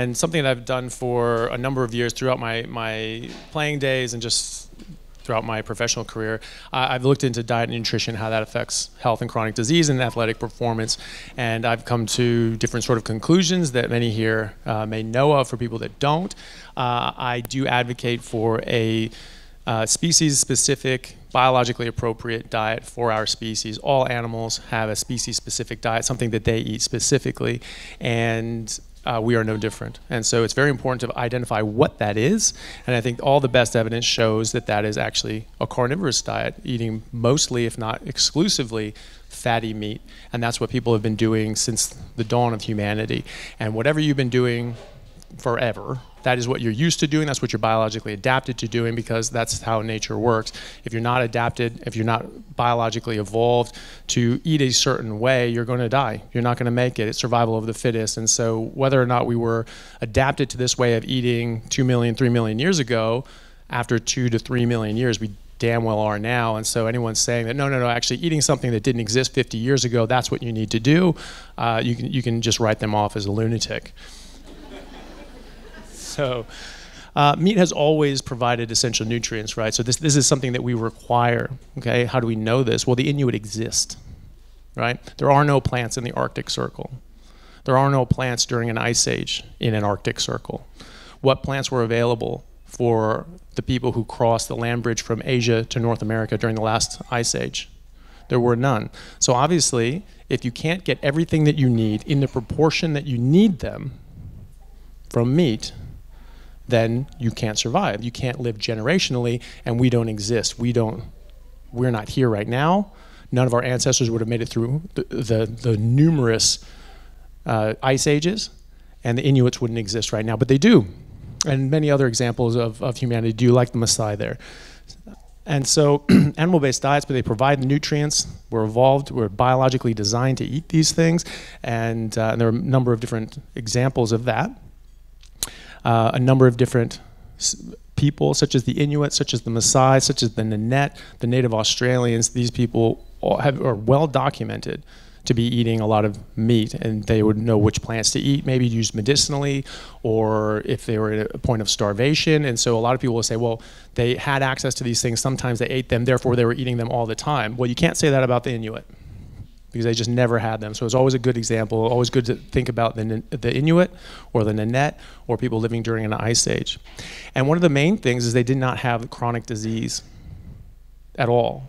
And something that I've done for a number of years throughout my playing days and just throughout my professional career, I've looked into diet and nutrition, how that affects health and chronic disease and athletic performance. And I've come to different sort of conclusions that many here may know of. For people that don't, I do advocate for a species-specific, biologically appropriate diet for our species. All animals have a species-specific diet, something that they eat specifically, and we are no different. And so it's very important to identify what that is, and I think all the best evidence shows that that is actually a carnivorous diet, eating mostly, if not exclusively, fatty meat. And that's what people have been doing since the dawn of humanity. And whatever you've been doing forever, that is what you're used to doing. That's what you're biologically adapted to doing, because that's how nature works. If you're not adapted, if you're not biologically evolved to eat a certain way, you're going to die. You're not going to make it. It's survival of the fittest. And so whether or not we were adapted to this way of eating 2 million, 3 million years ago, after 2 to 3 million years, we damn well are now. And so anyone saying that, no, actually eating something that didn't exist 50 years ago, that's what you need to do, you can just write them off as a lunatic. So meat has always provided essential nutrients, right? So this is something that we require, okay? How do we know this? Well, the Inuit exist, right? There are no plants in the Arctic Circle. There are no plants during an ice age in an Arctic Circle. What plants were available for the people who crossed the land bridge from Asia to North America during the last ice age? There were none. So obviously, if you can't get everything that you need in the proportion that you need them from meat, then you can't survive. You can't live generationally, and we don't exist. We're not here right now. None of our ancestors would have made it through the numerous ice ages, and the Inuits wouldn't exist right now, but they do. And many other examples of humanity do, like the Maasai there. And so animal-based diets, but they provide the nutrients. We're evolved, we're biologically designed to eat these things, and there are a number of different examples of that. A number of different people, such as the Inuit, such as the Maasai, such as the Nanette, the Native Australians. These people are well documented to be eating a lot of meat, and they would know which plants to eat, maybe used medicinally, or if they were at a point of starvation. And so a lot of people will say, well, they had access to these things, sometimes they ate them, therefore they were eating them all the time. Well, you can't say that about the Inuit, because they just never had them. So it's always a good example, always good to think about the Inuit or the Nanette or people living during an ice age. And one of the main things is they did not have chronic disease at all.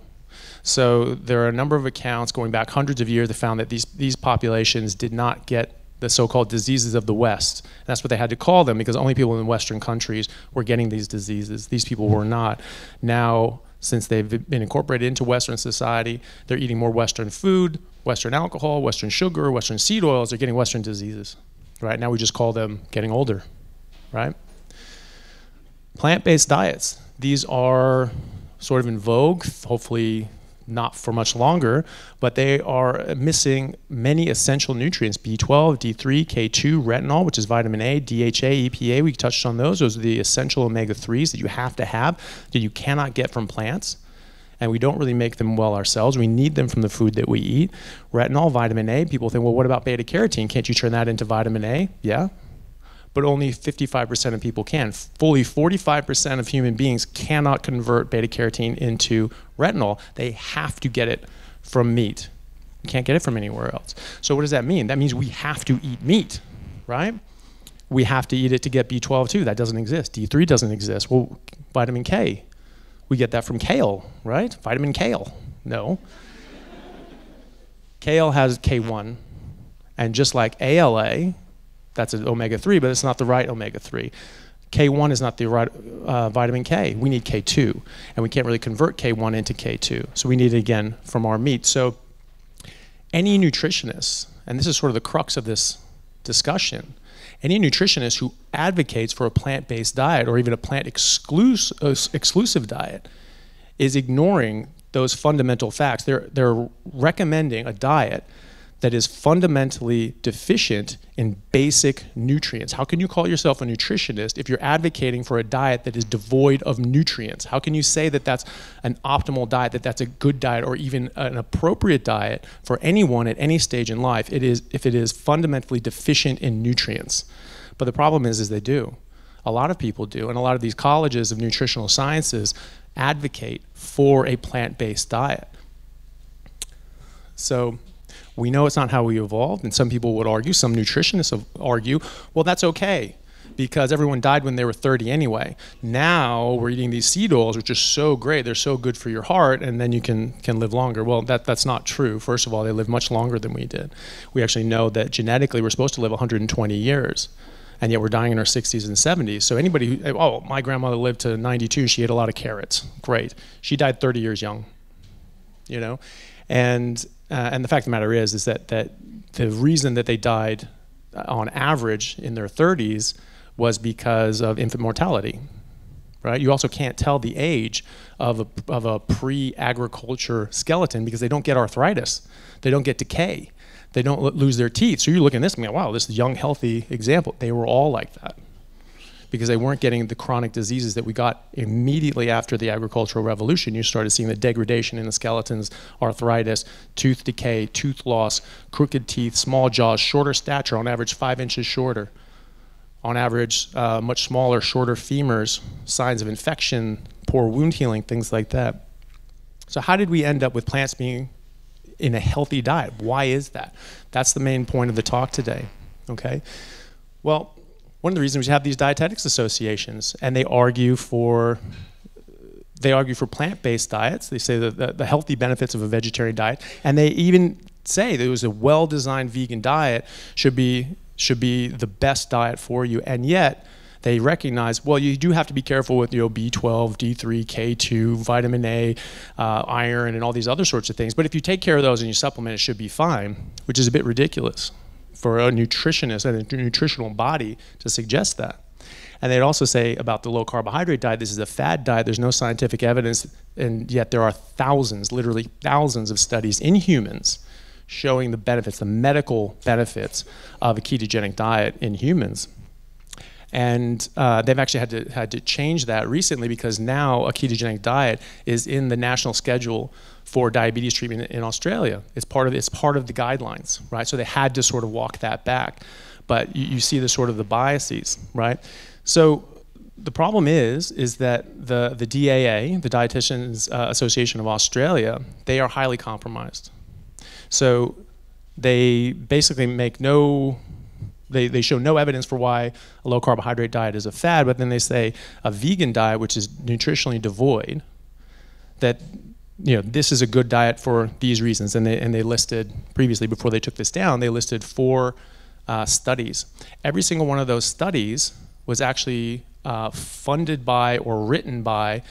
So there are a number of accounts going back hundreds of years that found that these populations did not get the so-called diseases of the West. And that's what they had to call them, because only people in Western countries were getting these diseases. These people were not. Now, since they've been incorporated into Western society, they're eating more Western food, Western alcohol, Western sugar, Western seed oils. They're getting Western diseases, right? Now we just call them getting older, right? Plant-based diets. These are sort of in vogue, hopefully not for much longer, but they are missing many essential nutrients: B12, D3, K2, retinol, which is vitamin A, DHA, EPA. We touched on those. Those are the essential omega-3s that you have to have, that you cannot get from plants. And we don't really make them well ourselves. We need them from the food that we eat. Retinol, vitamin A, people think, well, what about beta carotene? Can't you turn that into vitamin A? Yeah, but only 55% of people can. Fully 45% of human beings cannot convert beta carotene into retinol. They have to get it from meat. You can't get it from anywhere else. So what does that mean? That means we have to eat meat, right? We have to eat it to get B12 too. That doesn't exist. D3 doesn't exist. Well, vitamin K, we get that from kale, right? Vitamin kale, no. Kale has K1, and just like ALA, that's an omega-3, but it's not the right omega-3. K1 is not the right vitamin K. We need K2, and we can't really convert K1 into K2. So we need it again from our meat. So any nutritionist, and this is sort of the crux of this discussion, any nutritionist who advocates for a plant-based diet or even a plant-exclusive diet is ignoring those fundamental facts. They're recommending a diet that is fundamentally deficient in basic nutrients. How can you call yourself a nutritionist if you're advocating for a diet that is devoid of nutrients? How can you say that that's an optimal diet, that that's a good diet, or even an appropriate diet for anyone at any stage in life if it is fundamentally deficient in nutrients? But the problem is they do. A lot of people do, and a lot of these colleges of nutritional sciences advocate for a plant-based diet. So we know it's not how we evolved, and some people would argue, some nutritionists argue, well, that's okay, because everyone died when they were 30 anyway. Now we're eating these seed oils, which are so great, they're so good for your heart, and then you can live longer. Well, that's not true. First of all, they live much longer than we did. We actually know that genetically we're supposed to live 120 years. And yet we're dying in our 60s and 70s. So anybody who, oh, my grandmother lived to 92, she ate a lot of carrots. Great. She died 30 years young, you know? And the fact of the matter is that the reason that they died on average in their 30s was because of infant mortality, right? You also can't tell the age of a pre-agriculture skeleton because they don't get arthritis. They don't get decay. They don't lose their teeth. So you're looking at this and going, wow, this is a young, healthy example. They were all like that because they weren't getting the chronic diseases that we got immediately after the agricultural revolution. You started seeing the degradation in the skeletons, arthritis, tooth decay, tooth loss, crooked teeth, small jaws, shorter stature, on average 5 inches shorter. On average, much smaller, shorter femurs, signs of infection, poor wound healing, things like that. So how did we end up with plants being in a healthy diet? Why is that? That's the main point of the talk today, okay? Well, one of the reasons we have these dietetics associations, and they argue for plant-based diets. They say that the healthy benefits of a vegetarian diet, and they even say that it was a well-designed vegan diet should be the best diet for you, and yet they recognize, well, you do have to be careful with B12, D3, K2, vitamin A, iron, and all these other sorts of things. But if you take care of those and you supplement, it should be fine, which is a bit ridiculous for a nutritionist and a nutritional body to suggest that. And they'd also say about the low carbohydrate diet, this is a fad diet, there's no scientific evidence, and yet there are thousands, literally thousands of studies in humans showing the benefits, the medical benefits of a ketogenic diet in humans. And they've actually had to change that recently because now a ketogenic diet is in the national schedule for diabetes treatment in Australia. It's part of the guidelines, right? So they had to sort of walk that back. But you see the sort of the biases, right? So the problem is that the DAA, the Dietitians Association of Australia, they are highly compromised. So they basically make they show no evidence for why a low carbohydrate diet is a fad, but then they say a vegan diet, which is nutritionally devoid, that this is a good diet for these reasons. And they listed previously, before they took this down, they listed 4 studies. Every single one of those studies was actually funded by or written by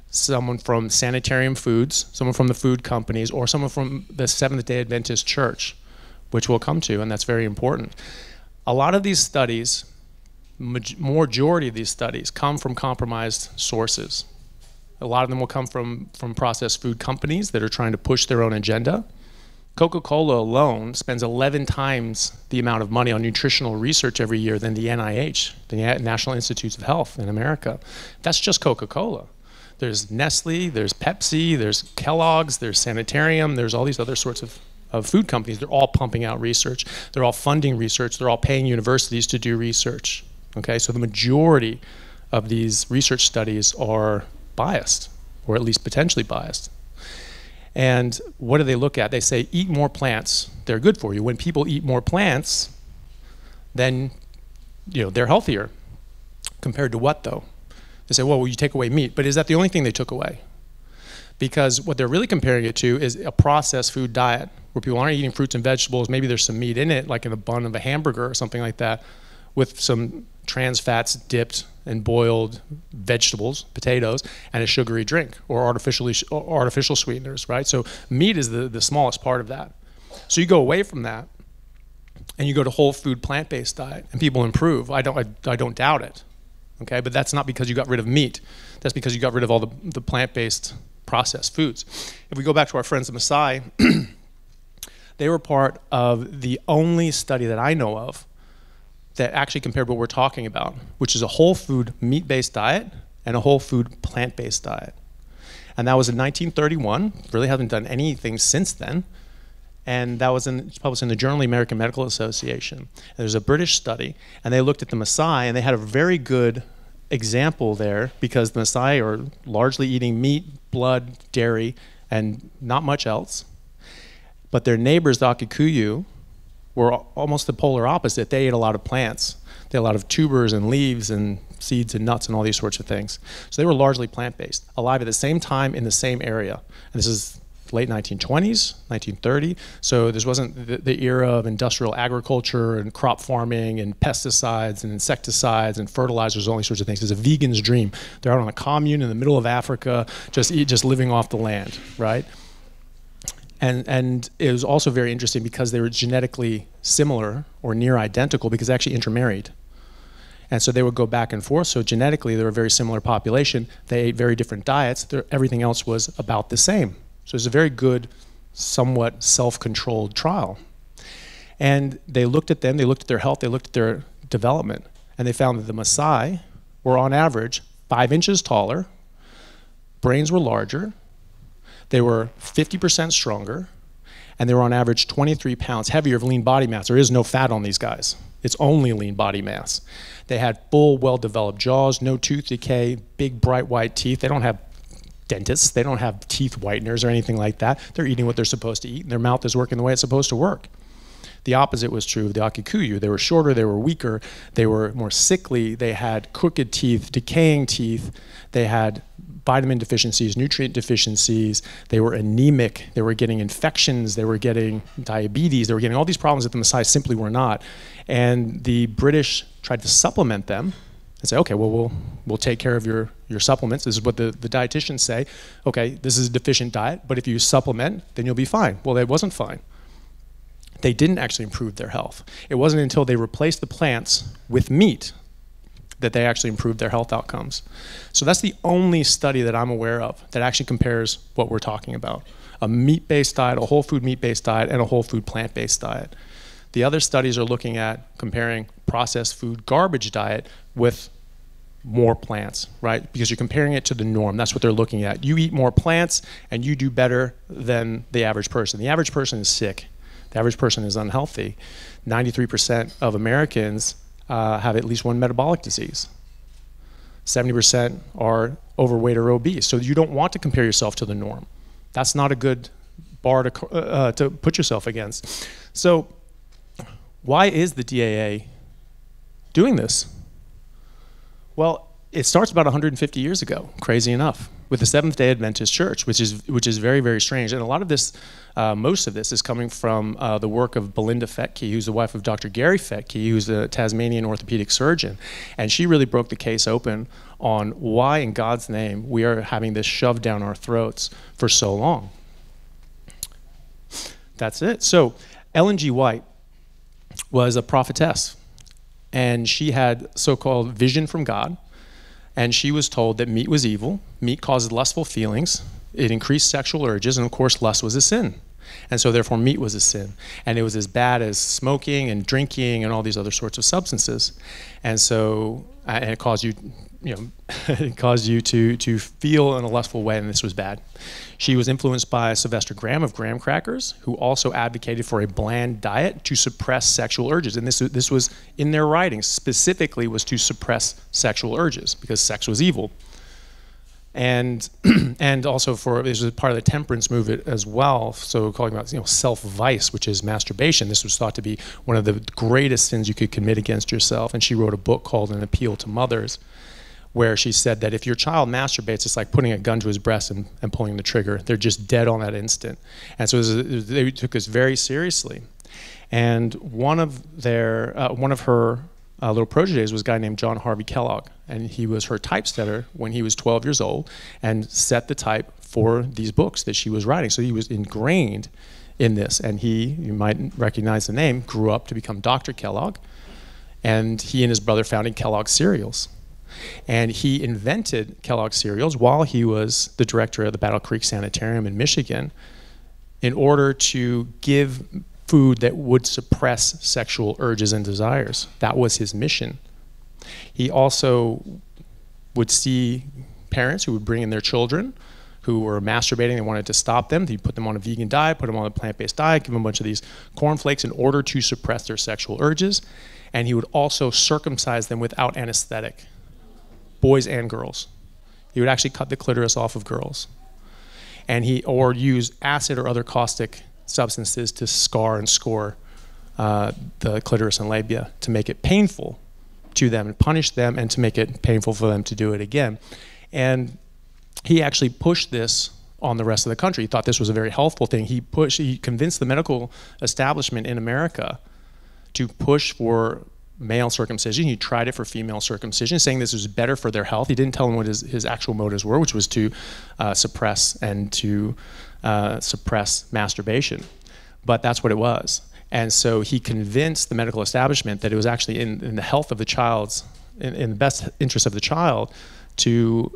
someone from Sanitarium Foods, someone from the food companies, or someone from the Seventh Day Adventist church, which we'll come to, and that's very important. A lot of these studies, majority of these studies, come from compromised sources. A lot of them will come from processed food companies that are trying to push their own agenda. Coca-Cola alone spends 11 times the amount of money on nutritional research every year than the NIH, the National Institutes of Health in America. That's just Coca-Cola. There's Nestle, there's Pepsi, there's Kellogg's, there's Sanitarium, there's all these other sorts of food companies. They're all pumping out research. They're all funding research. They're all paying universities to do research. Okay, so the majority of these research studies are biased, or at least potentially biased. And what do they look at? They say, eat more plants. They're good for you. When people eat more plants, then they're healthier. Compared to what, though? They say, well, you take away meat. But is that the only thing they took away? Because what they're really comparing it to is a processed food diet where people aren't eating fruits and vegetables. Maybe there's some meat in it, like in a bun of a hamburger or something like that, with some trans fats dipped and boiled vegetables, potatoes, and a sugary drink or artificial sweeteners, right? So meat is the smallest part of that. So you go away from that and you go to whole food plant-based diet and people improve. I don't doubt it, okay? But that's not because you got rid of meat. That's because you got rid of all the plant-based processed foods. If we go back to our friends at Maasai, they were part of the only study that I know of that actually compared what we're talking about, which is a whole food meat-based diet and a whole food plant-based diet. And that was in 1931, really haven't done anything since then. And that was published in the Journal of the American Medical Association. And there's a British study, and they looked at the Maasai, and they had a very good example there because the Maasai are largely eating meat, blood, dairy, and not much else. But their neighbors, the Akikuyu, were almost the polar opposite. They ate a lot of plants. They had a lot of tubers and leaves and seeds and nuts and all these sorts of things. So they were largely plant-based, alive at the same time in the same area. And this is late 1920s, 1930. So this wasn't the era of industrial agriculture and crop farming and pesticides and insecticides and fertilizers, all these sorts of things. It's a vegan's dream. They're out on a commune in the middle of Africa, just living off the land, right? And it was also very interesting because they were genetically similar or near identical because they actually intermarried. And so they would go back and forth. So genetically, they were a very similar population. They ate very different diets. Everything else was about the same. So it's a very good, somewhat self-controlled trial. And they looked at them, they looked at their health, they looked at their development, and they found that the Maasai were on average 5 inches taller, brains were larger, they were 50% stronger, and they were on average 23 pounds heavier of lean body mass. There is no fat on these guys. It's only lean body mass. They had full, well-developed jaws, no tooth decay, big, bright white teeth. They don't have dentists. They don't have teeth whiteners or anything like that. They're eating what they're supposed to eat, and their mouth is working the way it's supposed to work. The opposite was true of the Akikuyu. They were shorter, they were weaker, they were more sickly, they had crooked teeth, decaying teeth, they had vitamin deficiencies, nutrient deficiencies, they were anemic, they were getting infections, they were getting diabetes, they were getting all these problems that the Maasai simply were not. And the British tried to supplement them and say, okay, well, we'll take care of your supplements. This is what the dietitians say. Okay, this is a deficient diet, but if you supplement, then you'll be fine. Well, it wasn't fine. They didn't actually improve their health. It wasn't until they replaced the plants with meat that they actually improved their health outcomes. So that's the only study that I'm aware of that actually compares what we're talking about. A meat-based diet, a whole food meat-based diet, and a whole food plant-based diet. The other studies are looking at comparing processed food garbage diet with more plants, right? Because you're comparing it to the norm. That's what they're looking at. You eat more plants and you do better than the average person. The average person is sick. The average person is unhealthy. 93% of Americans have at least one metabolic disease. 70% are overweight or obese. So you don't want to compare yourself to the norm. That's not a good bar to put yourself against. So why is the DAA doing this? Well, it starts about 150 years ago, crazy enough, with the Seventh Day Adventist Church, which is very, very strange. And a lot of this, most of this is coming from the work of Belinda Fetke, who's the wife of Dr. Gary Fetke, who's a Tasmanian orthopedic surgeon. And she really broke the case open on why in God's name we are having this shoved down our throats for so long. That's it. So Ellen G. White was a prophetess, and she had so-called vision from God. And she was told that meat was evil, meat caused lustful feelings, it increased sexual urges, and of course lust was a sin. And so therefore meat was a sin. And it was as bad as smoking and drinking and all these other sorts of substances. And so and it caused you, it caused you to feel in a lustful way, and this was bad. She was influenced by Sylvester Graham of Graham Crackers, who also advocated for a bland diet to suppress sexual urges. And this was in their writings, specifically was to suppress sexual urges because sex was evil. And also this was part of the temperance movement as well. So calling about self-vice, which is masturbation. This was thought to be one of the greatest sins you could commit against yourself. And she wrote a book called An Appeal to Mothers, where she said that if your child masturbates, it's like putting a gun to his breast and pulling the trigger. They're just dead on that instant. And so they took this very seriously. And one of her little proteges was a guy named John Harvey Kellogg. And he was her typesetter when he was 12 years old and set the type for these books that she was writing. So he was ingrained in this. And you might recognize the name, grew up to become Dr. Kellogg. And he and his brother founded Kellogg Cereals. And he invented Kellogg cereals while he was the director of the Battle Creek Sanitarium in Michigan in order to give food that would suppress sexual urges and desires. That was his mission. He also would see parents who would bring in their children who were masturbating. They wanted to stop them. He'd put them on a vegan diet, put them on a plant-based diet, give them a bunch of these cornflakes in order to suppress their sexual urges. And he would also circumcise them without anesthetic, boys and girls. He would actually cut the clitoris off of girls. Or use acid or other caustic substances to scar and score the clitoris and labia to make it painful to them and punish them, and to make it painful for them to do it again. And he actually pushed this on the rest of the country. He thought this was a very helpful thing. He convinced the medical establishment in America to push for male circumcision. He tried it for female circumcision, saying this was better for their health. He didn't tell them what his actual motives were, which was to suppress masturbation. But that's what it was. And so he convinced the medical establishment that it was actually in the health of the child's, in the best interest of the child, to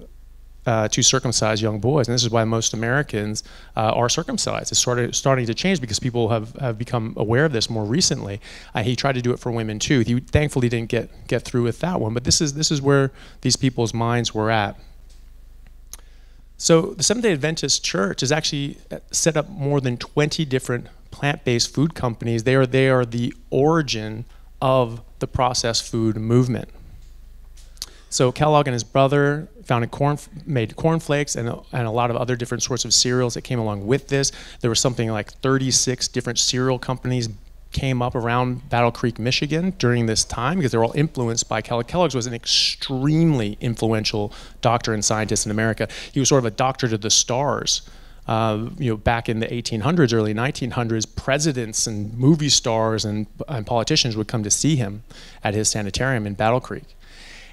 circumcise young boys. And this is why most Americans are circumcised. It's starting to change because people have become aware of this more recently. He tried to do it for women too. He thankfully didn't get through with that one, but this is where these people's minds were at. So the Seventh Day Adventist Church has actually set up more than 20 different plant-based food companies. They are the origin of the processed food movement. So Kellogg and his brother made cornflakes and a lot of other different sorts of cereals that came along with this. There was something like 36 different cereal companies came up around Battle Creek, Michigan during this time because they were all influenced by Kellogg. Kellogg's was an extremely influential doctor and scientist in America. He was sort of a doctor to the stars. Back in the 1800s, early 1900s, presidents and movie stars and politicians would come to see him at his sanitarium in Battle Creek.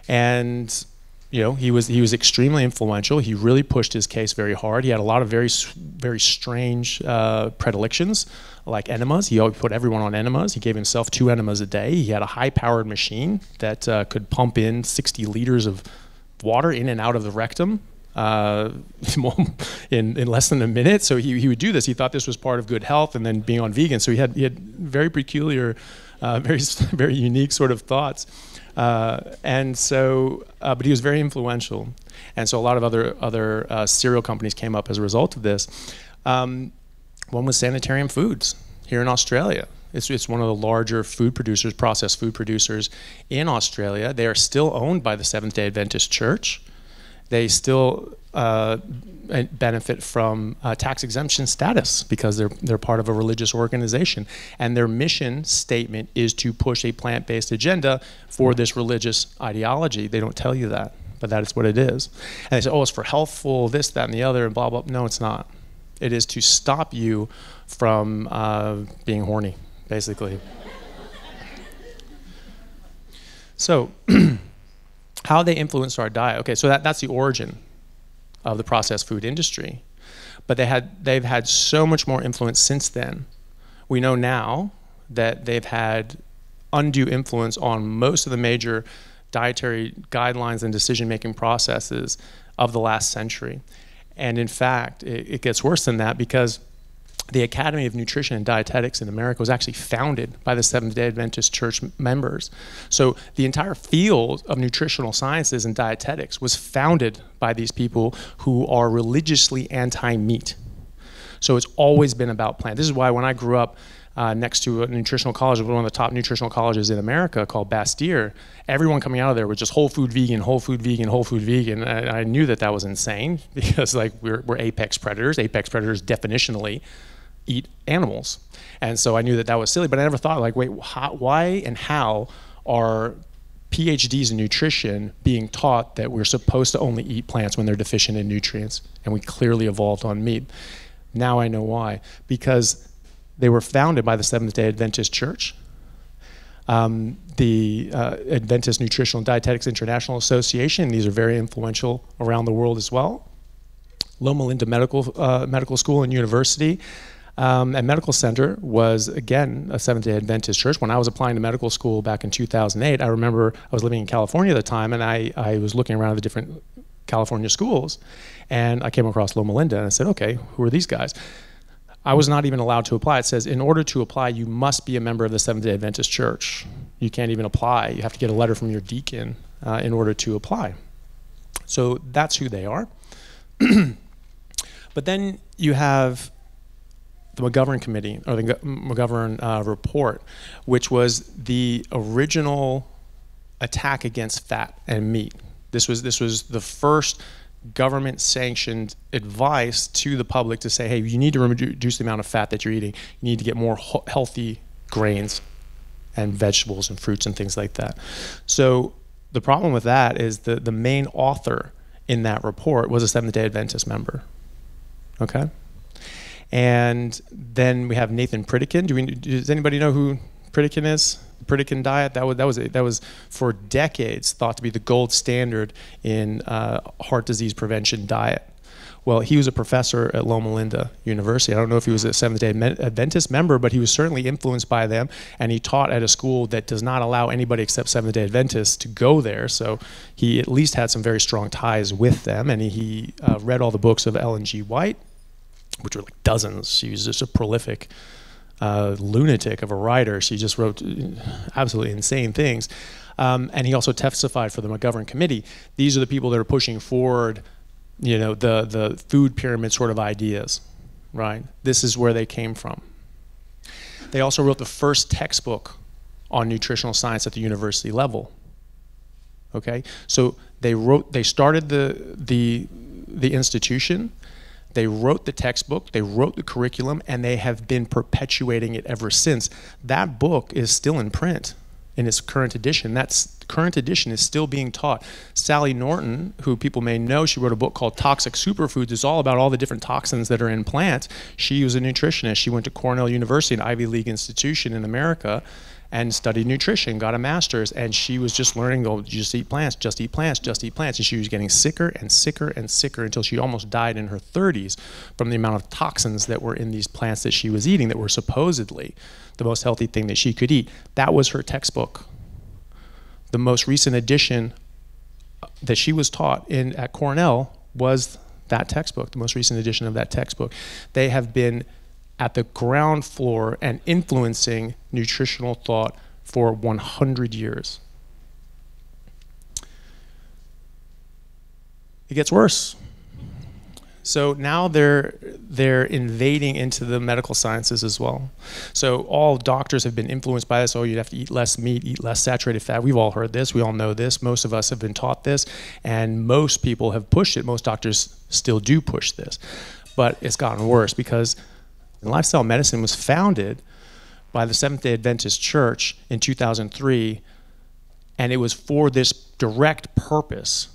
And he was extremely influential. He really pushed his case very hard. He had a lot of very, very strange predilections, like enemas. He always put everyone on enemas. He gave himself 2 enemas a day. He had a high-powered machine that could pump in 60 liters of water in and out of the rectum in less than a minute. So he would do this. He thought this was part of good health, and then being on vegan. So he had very peculiar, very, very unique sort of thoughts. But he was very influential. And so a lot of other cereal companies came up as a result of this. One was Sanitarium Foods here in Australia. It's one of the larger food producers, processed food producers in Australia. They are still owned by the Seventh Day Adventist Church. They still benefit from tax exemption status because they're part of a religious organization. And their mission statement is to push a plant-based agenda for this religious ideology. They don't tell you that, but that is what it is. And they say, oh, it's for healthful, this, that, and the other, and blah, blah. No, it's not. It is to stop you from being horny, basically. So, how they influenced our diet. Okay, so that's the origin of the processed food industry. But they've had so much more influence since then. We know now that they've had undue influence on most of the major dietary guidelines and decision-making processes of the last century. And in fact, it gets worse than that because the Academy of Nutrition and Dietetics in America was actually founded by the Seventh Day Adventist Church members. So the entire field of nutritional sciences and dietetics was founded by these people who are religiously anti-meat. So it's always been about plant. This is why when I grew up next to a nutritional college, one of the top nutritional colleges in America called Bastyr, everyone coming out of there was just whole food vegan, whole food vegan, whole food vegan. And I knew that was insane because we're apex predators. Apex predators definitionally eat animals. And so I knew that was silly, but I never thought wait, why and how are PhDs in nutrition being taught that we're supposed to only eat plants when they're deficient in nutrients? And we clearly evolved on meat. Now I know why. Because they were founded by the Seventh Day Adventist Church, the Adventist Nutritional and Dietetics International Association. These are very influential around the world as well. Loma Linda Medical School and University and Medical Center was, again, a Seventh Day Adventist church. When I was applying to medical school back in 2008, I remember I was living in California at the time, and I was looking around at the different California schools, and I came across Loma Linda, and I said, okay, who are these guys? I was not even allowed to apply. It says, in order to apply, you must be a member of the Seventh Day Adventist Church. You can't even apply. You have to get a letter from your deacon in order to apply. So that's who they are. But then you have the McGovern Committee, or the McGovern report, which was the original attack against fat and meat. This was the first government-sanctioned advice to the public to say, hey, you need to reduce the amount of fat that you're eating. You need to get more healthy grains and vegetables and fruits and things like that. So the problem with that is the main author in that report was a Seventh Day Adventist member. Okay? And then we have Nathan Pritikin. Does anybody know who Pritikin is? The Pritikin diet, that was for decades thought to be the gold standard in heart disease prevention diet. Well, he was a professor at Loma Linda University. I don't know if he was a Seventh Day Adventist member, but he was certainly influenced by them, and he taught at a school that does not allow anybody except Seventh Day Adventists to go there, so he at least had some very strong ties with them, and he read all the books of Ellen G. White, which were like dozens. She was just a prolific lunatic of a writer. She just wrote absolutely insane things. And he also testified for the McGovern Committee. These are the people that are pushing forward, you know, the food pyramid sort of ideas, right? This is where they came from. They also wrote the first textbook on nutritional science at the university level. Okay, so they started the institution. They wrote the textbook, they wrote the curriculum, and they have been perpetuating it ever since. That book is still in print in its current edition. That current edition is still being taught. Sally Norton, who people may know, she wrote a book called Toxic Superfoods. It's all about all the different toxins that are in plants. She was a nutritionist. She went to Cornell University, an Ivy League institution in America, and studied nutrition, got a master's, and she was just learning, oh, just eat plants, just eat plants, just eat plants. And she was getting sicker and sicker and sicker until she almost died in her 30s from the amount of toxins that were in these plants that she was eating that were supposedly the most healthy thing that she could eat. That was her textbook. The most recent edition that she was taught at Cornell was that textbook, the most recent edition of that textbook. They have been at the ground floor and influencing nutritional thought for 100 years. It gets worse. So now they're invading into the medical sciences as well. So all doctors have been influenced by this. Oh, you'd have to eat less meat, eat less saturated fat. We've all heard this. We all know this. Most of us have been taught this. And most people have pushed it. Most doctors still do push this. But it's gotten worse because lifestyle medicine was founded by the Seventh Day Adventist Church in 2003, and it was for this direct purpose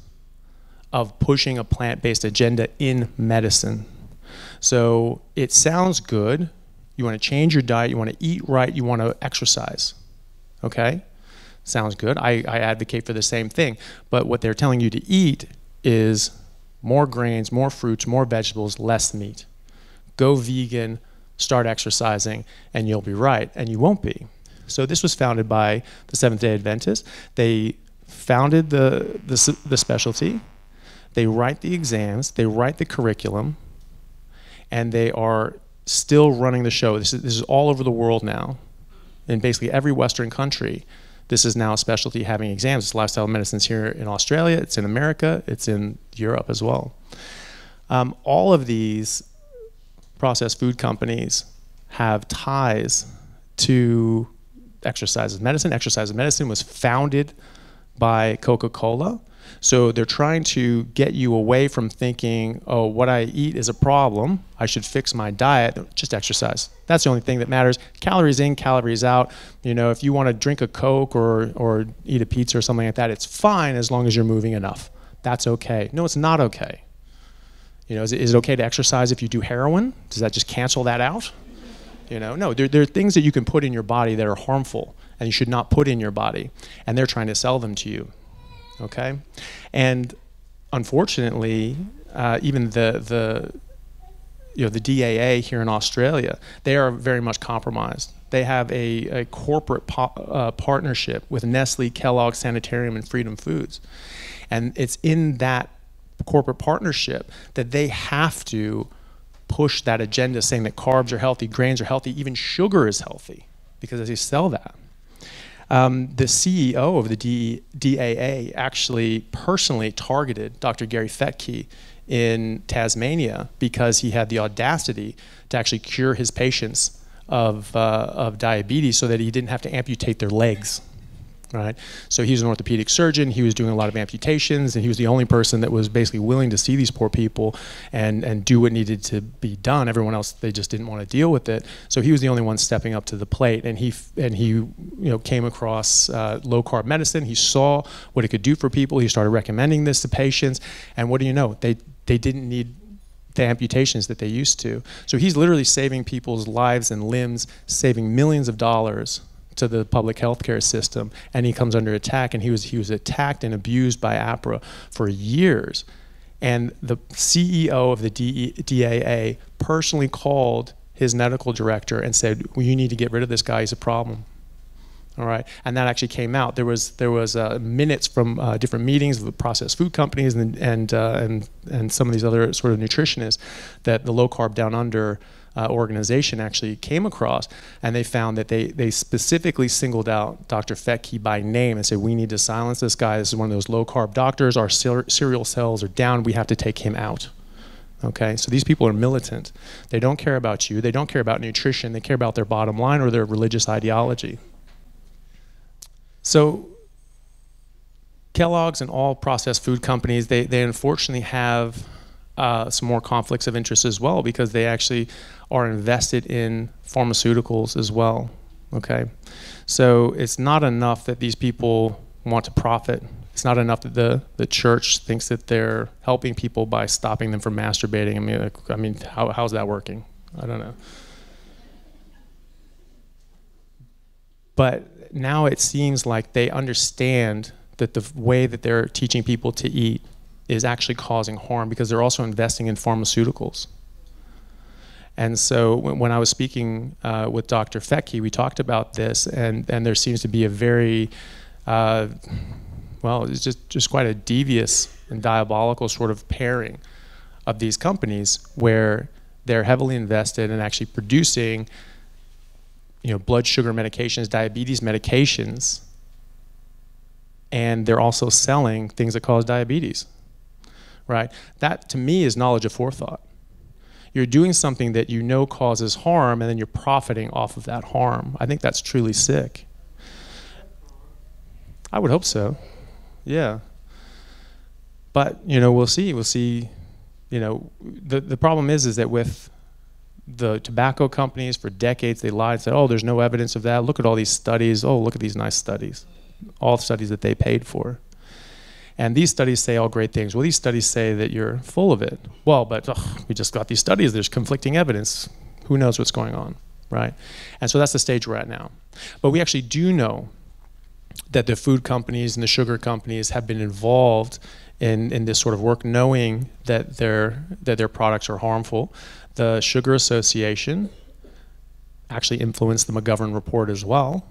of pushing a plant-based agenda in medicine. So it sounds good. You want to change your diet, you want to eat right, you want to exercise. Okay? Sounds good. I advocate for the same thing. But what they're telling you to eat is more grains, more fruits, more vegetables, less meat. Go vegan, start exercising, and you'll be right, and you won't be. So this was founded by the Seventh-day Adventists. They founded the specialty. They write the exams. They write the curriculum, and they are still running the show. This is all over the world now. In basically every Western country, this is now a specialty having exams. It's lifestyle medicine's here in Australia. It's in America. It's in Europe as well. All of these processed food companies have ties to exercise as medicine. Exercise as medicine was founded by Coca-Cola. So they're trying to get you away from thinking, oh, what I eat is a problem. I should fix my diet. Just exercise. That's the only thing that matters. Calories in, calories out. You know, if you want to drink a Coke or eat a pizza or something like that, it's fine as long as you're moving enough. That's okay. No, it's not okay. You know, is it okay to exercise if you do heroin? Does that just cancel that out? You know, no, there are things that you can put in your body that are harmful and you should not put in your body, and they're trying to sell them to you, okay? And unfortunately, even the DAA here in Australia, they are very much compromised. They have a corporate partnership with Nestle, Kellogg, Sanitarium, and Freedom Foods, and it's in that corporate partnership that they have to push that agenda saying that carbs are healthy, grains are healthy, even sugar is healthy because they sell that. The CEO of the DAA actually personally targeted Dr. Gary Fetke in Tasmania because he had the audacity to actually cure his patients of diabetes so that he didn't have to amputate their legs. Right? So he was an orthopedic surgeon, he was doing a lot of amputations, and he was the only person that was basically willing to see these poor people and do what needed to be done. Everyone else, they just didn't want to deal with it. So he was the only one stepping up to the plate, and he came across low carb medicine. He saw what it could do for people. He started recommending this to patients, and what do you know? They didn't need the amputations that they used to. So he's literally saving people's lives and limbs, saving millions of dollars to the public healthcare system, and he comes under attack, and he was attacked and abused by APRA for years. And the CEO of the DAA personally called his medical director and said, well, you need to get rid of this guy, he's a problem. All right, and that actually came out. There was minutes from different meetings with processed food companies and some of these other sort of nutritionists that the Low Carb Down Under organization actually came across, and they found that they specifically singled out Dr. Fetke by name and said, we need to silence this guy. This is one of those low carb doctors. Our cereal sales are down. We have to take him out. Okay, so these people are militant. They don't care about you. They don't care about nutrition. They care about their bottom line or their religious ideology. So Kellogg's and all processed food companies, they unfortunately have some more conflicts of interest as well, because they actually are invested in pharmaceuticals as well, okay? So it's not enough that these people want to profit. It's not enough that the church thinks that they're helping people by stopping them from masturbating. I mean, how's that working? I don't know. But now it seems like they understand that the way that they're teaching people to eat is actually causing harm, because they're also investing in pharmaceuticals. And so when I was speaking with Dr. Fetke, we talked about this, and there seems to be a very, well, it's just quite a devious and diabolical sort of pairing of these companies where they're heavily invested in actually producing, blood sugar medications, diabetes medications, and they're also selling things that cause diabetes. Right? That, to me, is knowledge of forethought. You're doing something that you know causes harm, and then you're profiting off of that harm. I think that's truly sick. I would hope so. Yeah. But, we'll see. We'll see. The problem is that with the tobacco companies, for decades, they lied and said, oh, there's no evidence of that. Look at all these studies. Oh, look at these nice studies. All studies that they paid for. And these studies say all great things. Well, these studies say that you're full of it. Well, but we just got these studies. There's conflicting evidence. Who knows what's going on, right? And so that's the stage we're at now. But we actually do know that the food companies and the sugar companies have been involved in this sort of work, knowing that their products are harmful. The Sugar Association actually influenced the McGovern report as well,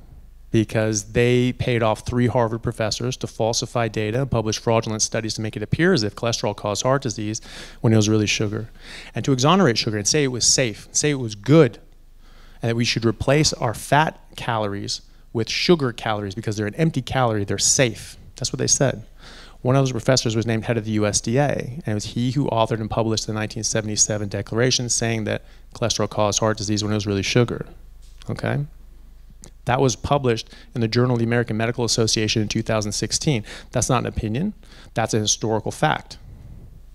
because they paid off 3 Harvard professors to falsify data and publish fraudulent studies to make it appear as if cholesterol caused heart disease when it was really sugar. And to exonerate sugar and say it was safe, say it was good, and that we should replace our fat calories with sugar calories because they're an empty calorie, they're safe. That's what they said. One of those professors was named head of the USDA, and it was he who authored and published the 1977 declaration saying that cholesterol caused heart disease when it was really sugar, okay? That was published in the Journal of the American Medical Association in 2016. That's not an opinion. That's a historical fact.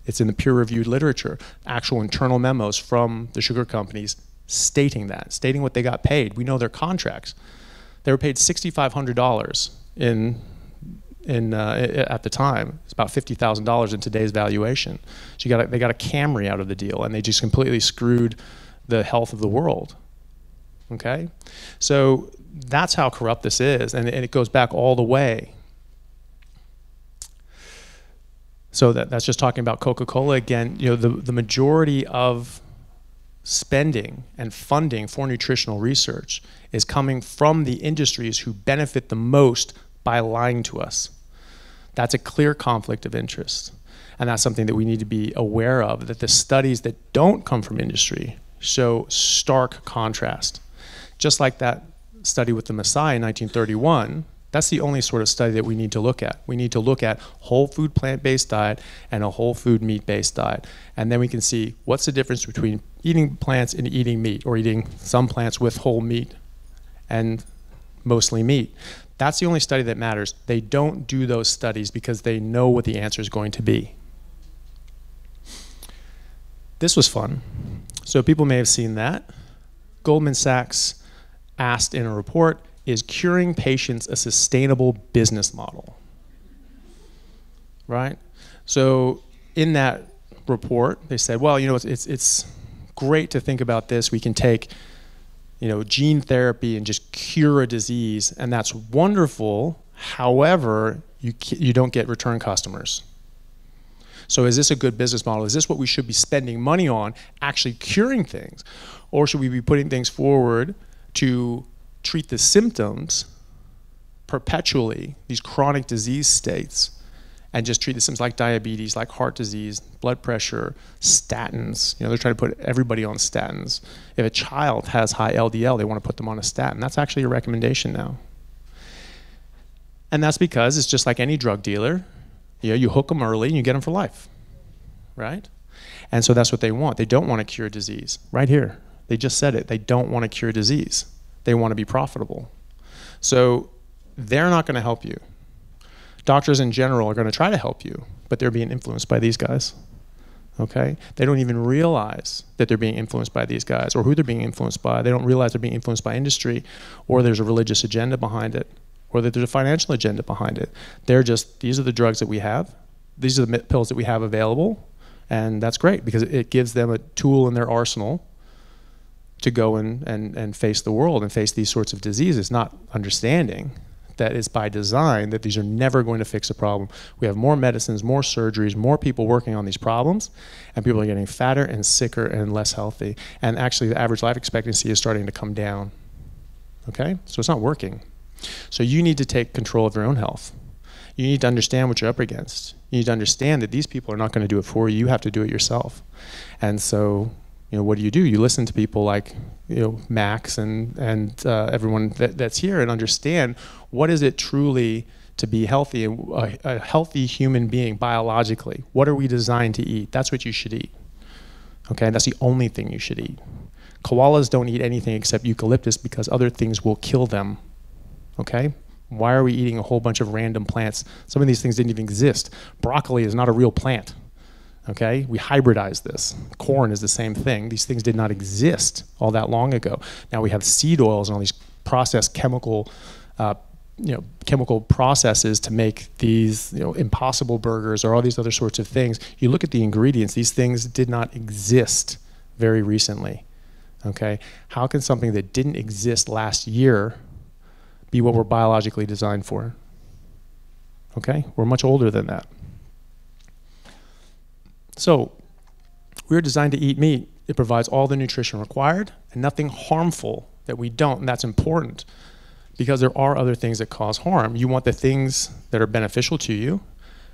It's in the peer-reviewed literature, actual internal memos from the sugar companies stating that, stating what they got paid. We know their contracts. They were paid $6,500 at the time. It's about $50,000 in today's valuation. So they got a Camry out of the deal, and they just completely screwed the health of the world. Okay? So that's how corrupt this is, and it goes back all the way. So that's just talking about Coca-Cola again. The majority of spending and funding for nutritional research is coming from the industries who benefit the most by lying to us. That's a clear conflict of interest, and that's something that we need to be aware of, that the studies that don't come from industry show stark contrast. Just like that study with the Messiah in 1931, That's the only sort of study that we need to look at. We need to look at whole food plant-based diet and a whole food meat-based diet. And then we can see what's the difference between eating plants and eating meat, or eating some plants with whole meat and mostly meat. That's the only study that matters. They don't do those studies because they know what the answer is going to be. This was fun. So people may have seen that. Goldman Sachs asked in a report, is curing patients a sustainable business model? Right? So in that report, they said, well, you know, it's great to think about this. We can take, you know, gene therapy and just cure a disease, and that's wonderful. However, you don't get return customers. So is this a good business model? Is this what we should be spending money on, actually curing things? Or should we be putting things forward to treat the symptoms perpetually, these chronic disease states, and just treat the symptoms like diabetes, like heart disease, blood pressure, statins. You know, they're trying to put everybody on statins. If a child has high LDL, they want to put them on a statin. That's actually a recommendation now. And that's because it's just like any drug dealer. You know, you hook them early and you get them for life, right? And so that's what they want. They don't want to cure disease. Right here, they just said it. They don't want to cure disease. They want to be profitable. So they're not going to help you. Doctors in general are going to try to help you, but they're being influenced by these guys, okay? They don't even realize that they're being influenced by these guys or who they're being influenced by. They don't realize they're being influenced by industry, or there's a religious agenda behind it, or that there's a financial agenda behind it. They're just, these are the drugs that we have. These are the pills that we have available, and that's great because it gives them a tool in their arsenal to go and face the world and face these sorts of diseases, not understanding that it's by design that these are never going to fix a problem. We have more medicines, more surgeries, more people working on these problems, and people are getting fatter and sicker and less healthy. And actually the average life expectancy is starting to come down, okay? So it's not working. So you need to take control of your own health. You need to understand what you're up against. You need to understand that these people are not going to do it for you. You have to do it yourself. And so, you know, what do? You listen to people like, you know, Max and everyone that's here, and understand what is it truly to be healthy, a healthy human being biologically. What are we designed to eat? That's what you should eat. Okay, and that's the only thing you should eat. Koalas don't eat anything except eucalyptus because other things will kill them. Okay? Why are we eating a whole bunch of random plants? Some of these things didn't even exist. Broccoli is not a real plant. Okay, we hybridize this. Corn is the same thing. These things did not exist all that long ago. Now we have seed oils and all these processed chemical, chemical processes to make these, you know, Impossible burgers or all these other sorts of things. You look at the ingredients; these things did not exist very recently. Okay, how can something that didn't exist last year be what we're biologically designed for? Okay, we're much older than that. So we're designed to eat meat. It provides all the nutrition required and nothing harmful that we don't, and that's important because there are other things that cause harm. You want the things that are beneficial to you,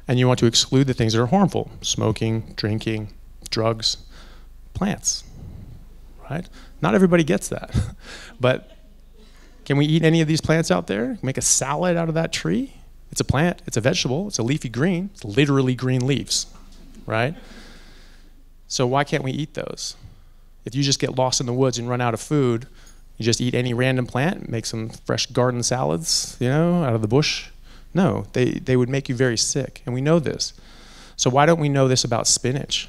and you want to exclude the things that are harmful: smoking, drinking, drugs, plants, right? Not everybody gets that. But can we eat any of these plants out there? Make a salad out of that tree? It's a plant, it's a vegetable, it's a leafy green, it's literally green leaves, right? So why can't we eat those? If you just get lost in the woods and run out of food, you just eat any random plant, make some fresh garden salads, you know, out of the bush? No, they would make you very sick, and we know this. So why don't we know this about spinach?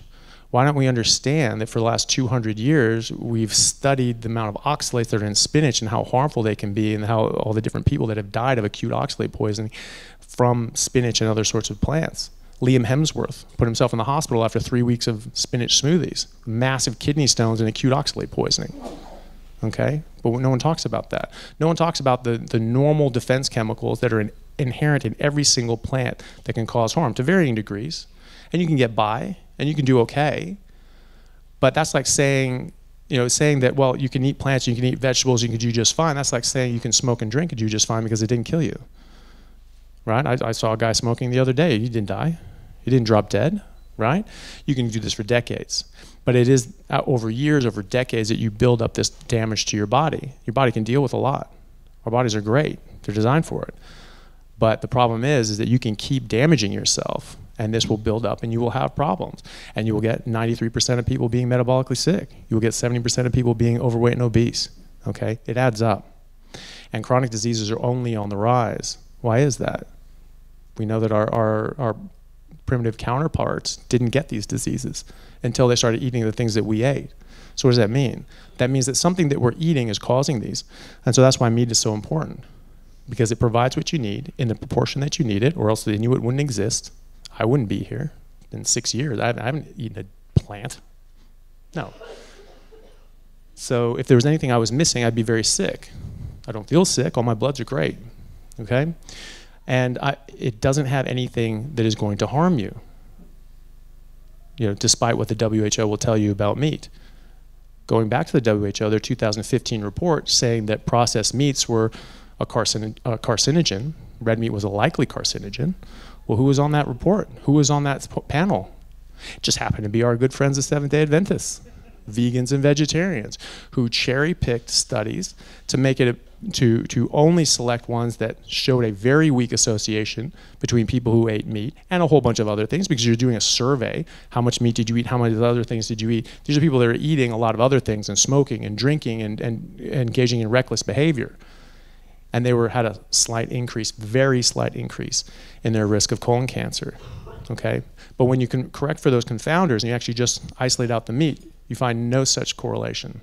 Why don't we understand that for the last 200 years, we've studied the amount of oxalates that are in spinach and how harmful they can be, and how all the different people that have died of acute oxalate poisoning from spinach and other sorts of plants. Liam Hemsworth put himself in the hospital after 3 weeks of spinach smoothies, massive kidney stones and acute oxalate poisoning. Okay, but no one talks about that. No one talks about the normal defense chemicals that are inherent in every single plant that can cause harm to varying degrees. And you can get by, and you can do okay. But that's like saying, you know, saying that, well, you can eat plants, you can eat vegetables, you can do just fine. That's like saying you can smoke and drink and do just fine because it didn't kill you. Right? I saw a guy smoking the other day. He didn't die. He didn't drop dead, right? You can do this for decades. But it is over years, over decades, that you build up this damage to your body. Your body can deal with a lot. Our bodies are great. They're designed for it. But the problem is that you can keep damaging yourself, and this will build up, and you will have problems. And you will get 93% of people being metabolically sick. You will get 70% of people being overweight and obese. Okay? It adds up. And chronic diseases are only on the rise. Why is that? We know that our primitive counterparts didn't get these diseases until they started eating the things that we ate. So what does that mean? That means that something that we're eating is causing these. And so that's why meat is so important, because it provides what you need in the proportion that you need it, or else the Inuit wouldn't exist. I wouldn't be here. In 6 years, I haven't eaten a plant. No. So if there was anything I was missing, I'd be very sick. I don't feel sick. All my bloods are great. Okay? And it doesn't have anything that is going to harm you, despite what the WHO will tell you about meat. Going back to the WHO, their 2015 report saying that processed meats were a carcinogen. Red meat was a likely carcinogen. Well, who was on that report? Who was on that panel? It just happened to be our good friends, the Seventh Day Adventists, vegans and vegetarians, who cherry-picked studies to make it to only select ones that showed a very weak association between people who ate meat and a whole bunch of other things, because you're doing a survey. How much meat did you eat? How many other things did you eat? These are people that are eating a lot of other things and smoking and drinking and engaging in reckless behavior. And they had a slight increase, very slight increase in their risk of colon cancer, okay? But when you can correct for those confounders and you actually just isolate out the meat, you find no such correlation.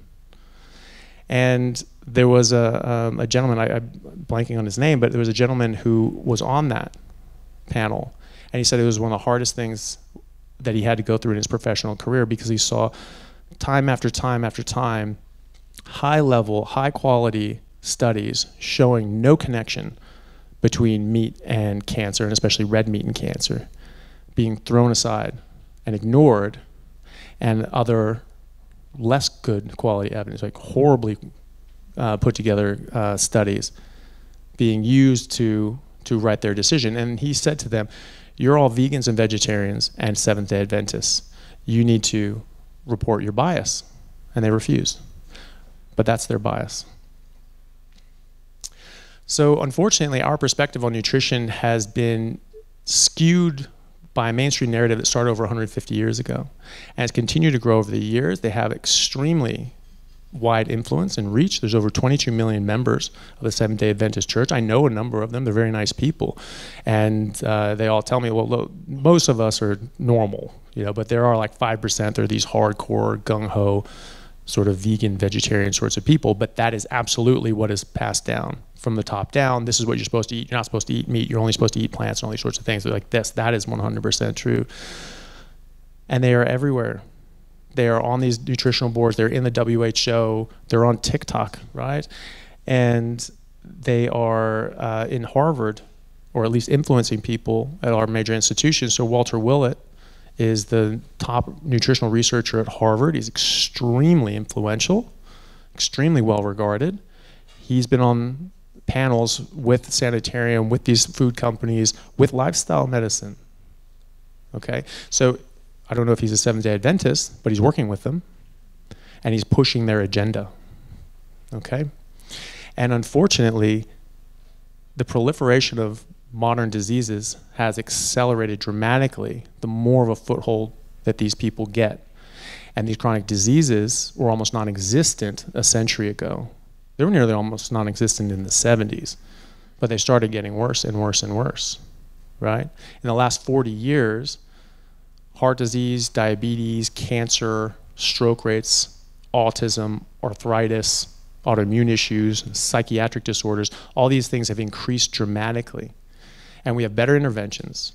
And there was a gentleman, I'm blanking on his name, but there was a gentleman who was on that panel, and he said it was one of the hardest things that he had to go through in his professional career, because he saw time after time after time, high-level, high-quality studies showing no connection between meat and cancer, and especially red meat and cancer, being thrown aside and ignored, and other less good quality evidence, like horribly put together studies being used to write their decision. And he said to them, you're all vegans and vegetarians and Seventh Day Adventists. You need to report your bias. And they refused. But that's their bias. So unfortunately, our perspective on nutrition has been skewed by a mainstream narrative that started over 150 years ago, and it's continued to grow over the years. They have extremely wide influence and reach. There's over 22 million members of the Seventh Day Adventist Church. I know a number of them. They're very nice people, and they all tell me, well, look, most of us are normal, but there are like 5%. They're these hardcore, gung-ho, sort of vegan, vegetarian sorts of people, but that is absolutely what is passed down from the top down. This is what you're supposed to eat. You're not supposed to eat meat. You're only supposed to eat plants and all these sorts of things. They're like this. That is 100% true. And they are everywhere. They are on these nutritional boards. They're in the WHO. They're on TikTok, right? And they are in Harvard, or at least influencing people at our major institutions. So Walter Willett is the top nutritional researcher at Harvard. He's extremely influential, extremely well regarded. He's been on panels with Sanitarium, with these food companies, with lifestyle medicine. Okay, so I don't know if he's a Seventh Day Adventist, but he's working with them, and he's pushing their agenda. Okay, and unfortunately, the proliferation of modern diseases has accelerated dramatically the more of a foothold that these people get. And these chronic diseases were almost non-existent a century ago. They were nearly almost non-existent in the 70s, but they started getting worse and worse and worse, right? In the last 40 years, heart disease, diabetes, cancer, stroke rates, autism, arthritis, autoimmune issues, psychiatric disorders, all these things have increased dramatically. And we have better interventions,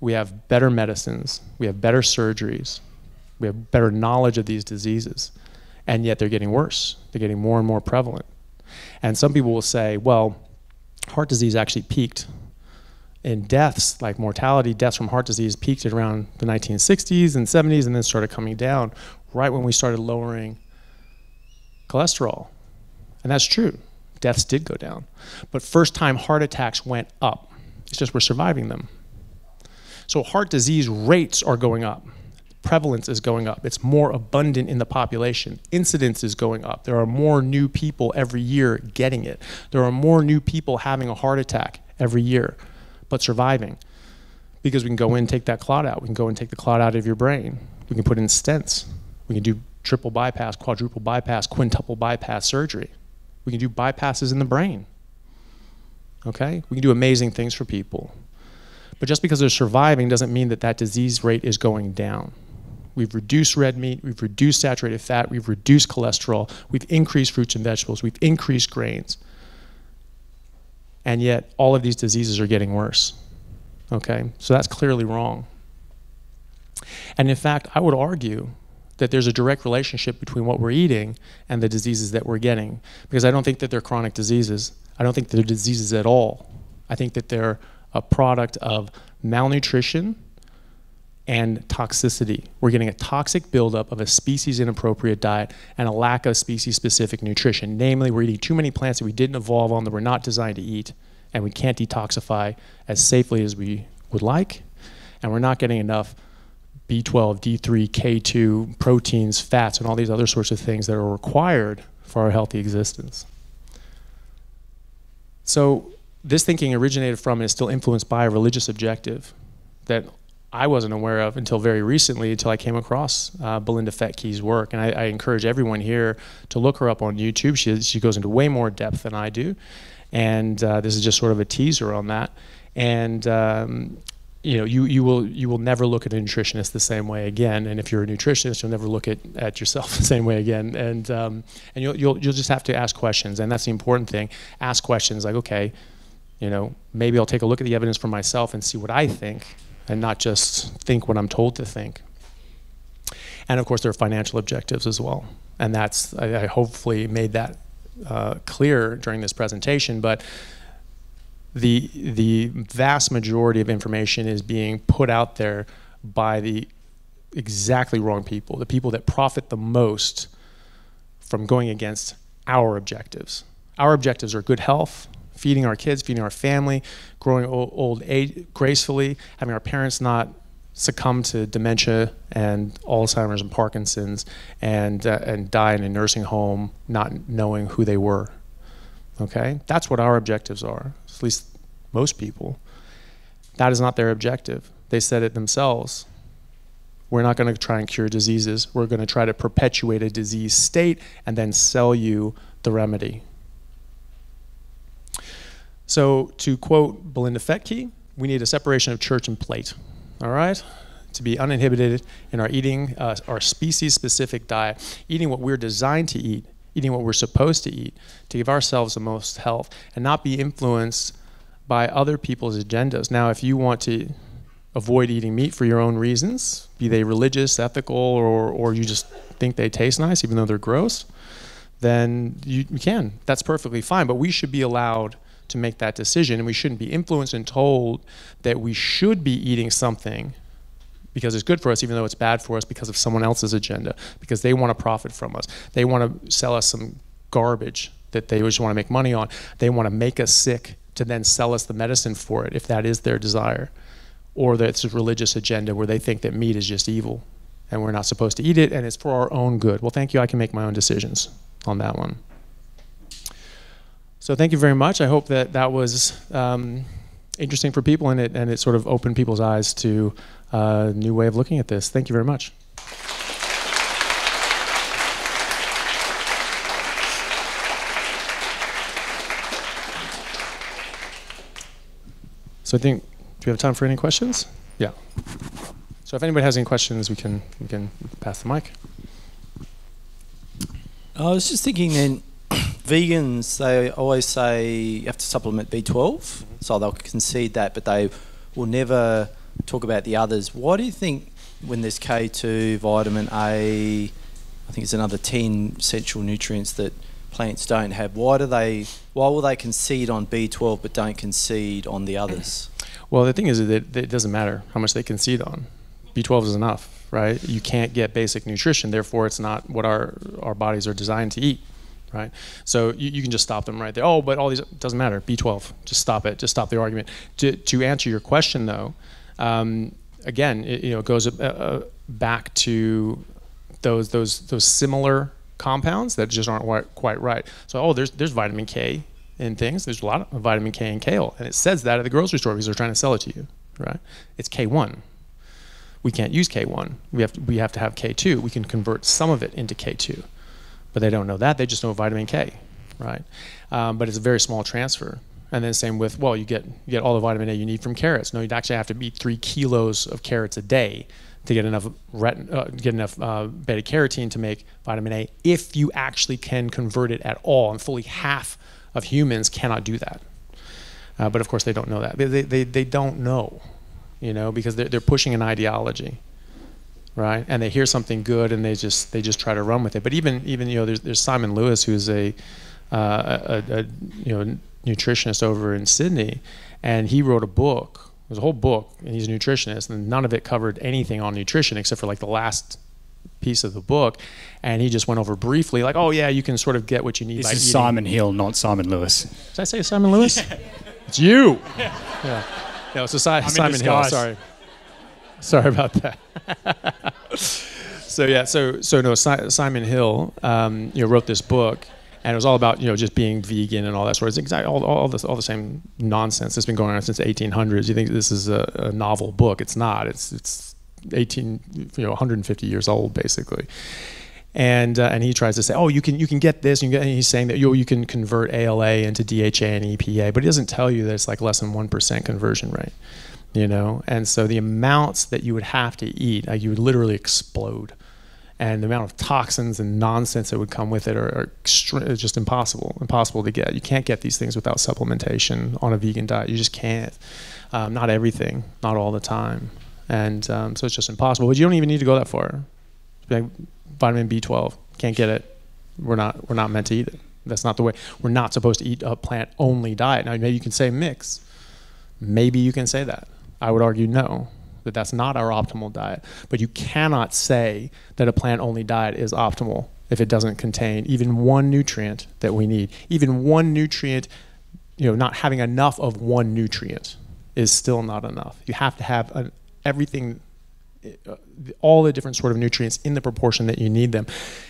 we have better medicines, we have better surgeries, we have better knowledge of these diseases, and yet they're getting worse. They're getting more and more prevalent. And some people will say, well, heart disease actually peaked in deaths, like mortality, deaths from heart disease peaked at around the 1960s and 70s and then started coming down right when we started lowering cholesterol. And that's true. Deaths did go down. But first-time heart attacks went up. It's just we're surviving them. So heart disease rates are going up. Prevalence is going up. It's more abundant in the population. Incidence is going up. There are more new people every year getting it. There are more new people having a heart attack every year, but surviving. Because we can go in and take that clot out. We can go and take the clot out of your brain. We can put in stents. We can do triple bypass, quadruple bypass, quintuple bypass surgery. We can do bypasses in the brain. Okay? We can do amazing things for people. But just because they're surviving doesn't mean that that disease rate is going down. We've reduced red meat, we've reduced saturated fat, we've reduced cholesterol, we've increased fruits and vegetables, we've increased grains. And yet all of these diseases are getting worse. Okay? So that's clearly wrong. And in fact, I would argue that there's a direct relationship between what we're eating and the diseases that we're getting. Because I don't think that they're chronic diseases. I don't think they're diseases at all. I think that they're a product of malnutrition and toxicity. We're getting a toxic buildup of a species-inappropriate diet and a lack of species-specific nutrition. Namely, we're eating too many plants that we didn't evolve on, that we're not designed to eat, and we can't detoxify as safely as we would like, and we're not getting enough B12, D3, K2, proteins, fats, and all these other sorts of things that are required for our healthy existence. So this thinking originated from and is still influenced by a religious objective that I wasn't aware of until very recently, until I came across Belinda Fetke's work. And I encourage everyone here to look her up on YouTube. She goes into way more depth than I do. And this is just sort of a teaser on that. And you know, you will never look at a nutritionist the same way again. And if you're a nutritionist, you'll never look at yourself the same way again. And you'll just have to ask questions. And that's the important thing. Ask questions like, okay, you know, maybe I'll take a look at the evidence for myself and see what I think, and not just think what I'm told to think. And of course, there are financial objectives as well. And that's, I hopefully made that clear during this presentation, but the vast majority of information is being put out there by the exactly wrong people, the people that profit the most from going against our objectives. Our objectives are good health, feeding our kids, feeding our family, growing old age gracefully, having our parents not succumb to dementia and Alzheimer's and Parkinson's and die in a nursing home not knowing who they were. Okay? That's what our objectives are, at least most people. That is not their objective. They said it themselves. We're not going to try and cure diseases. We're going to try to perpetuate a disease state and then sell you the remedy. So to quote Belinda Fetke, we need a separation of church and plate, all right? To be uninhibited in our eating, our species-specific diet, eating what we're designed to eat, eating what we're supposed to eat, to give ourselves the most health, and not be influenced by other people's agendas. Now, if you want to avoid eating meat for your own reasons, be they religious, ethical, or you just think they taste nice even though they're gross, then you can. That's perfectly fine, but we should be allowed to make that decision, and we shouldn't be influenced and told that we should be eating something because it's good for us even though it's bad for us because of someone else's agenda, because they want to profit from us. They want to sell us some garbage that they just want to make money on. They want to make us sick to then sell us the medicine for it if that is their desire. Or that it's a religious agenda where they think that meat is just evil and we're not supposed to eat it and it's for our own good. Well, thank you. I can make my own decisions on that one. So thank you very much. I hope that that was interesting for people, and it sort of opened people's eyes to a new way of looking at this. Thank you very much. So I think, do we have time for any questions? Yeah. So if anybody has any questions, we can pass the mic. I was just thinking then, vegans, they always say you have to supplement B12, so they'll concede that, but they will never talk about the others. Why do you think when there's K2, vitamin A, I think it's another 10 essential nutrients that plants don't have, why will they concede on B12 but don't concede on the others? Well, the thing is that it doesn't matter how much they concede on. B12 is enough, right? You can't get basic nutrition, therefore it's not what our bodies are designed to eat, right? So you can just stop them right there. Oh, but all these, it doesn't matter, B12, just stop it, just stop the argument. To answer your question though, again, it goes back to those similar compounds that just aren't quite right. So, there's vitamin K in things. There's a lot of vitamin K in kale, and it says that at the grocery store because they're trying to sell it to you, right? It's K1. We can't use K1. We have to have K2. We can convert some of it into K2, but they don't know that. They just know vitamin K, right? But it's a very small transfer. And then same with, well, you get all the vitamin A you need from carrots. No, you'd actually have to eat 3 kilos of carrots a day to get enough beta carotene to make vitamin A, if you actually can convert it at all. And fully half of humans cannot do that. But of course they don't know that. They don't know, you know, because they're pushing an ideology, right? And they hear something good and they just try to run with it. But even you know, there's Simon Lewis, who's a nutritionist over in Sydney, and he wrote a book. There's a whole book, and he's a nutritionist, and none of it covered anything on nutrition except for like the last piece of the book. And he just went over briefly, like, oh yeah, you can sort of get what you need by eating. This is Simon Hill, not Simon Lewis. Did I say Simon Lewis? Yeah. It's you. Yeah. No, so Simon Hill. Sorry about that. Simon Hill, wrote this book. And it was all about, you know, just being vegan and all that sort of thing. Exactly all the same nonsense that's been going on since the 1800s. You think this is a novel book? It's not. It's 150 years old basically. And he tries to say, oh, you can get this. And he's saying that you can convert ALA into DHA and EPA, but he doesn't tell you that it's like less than 1% conversion rate. You know, and so the amounts that you would have to eat, you would literally explode. And the amount of toxins and nonsense that would come with it are just impossible to get. You can't get these things without supplementation on a vegan diet. You just can't. Not everything, not all the time. And so it's just impossible. But you don't even need to go that far. Like vitamin B12, can't get it. We're not meant to eat it. That's not the way. We're not supposed to eat a plant-only diet. Now, maybe you can say mix. Maybe you can say that. I would argue no. That's not our optimal diet. But you cannot say that a plant-only diet is optimal if it doesn't contain even one nutrient that we need. Even one nutrient, you know, not having enough of one nutrient is still not enough. You have to have everything, all the different sort of nutrients in the proportion that you need them.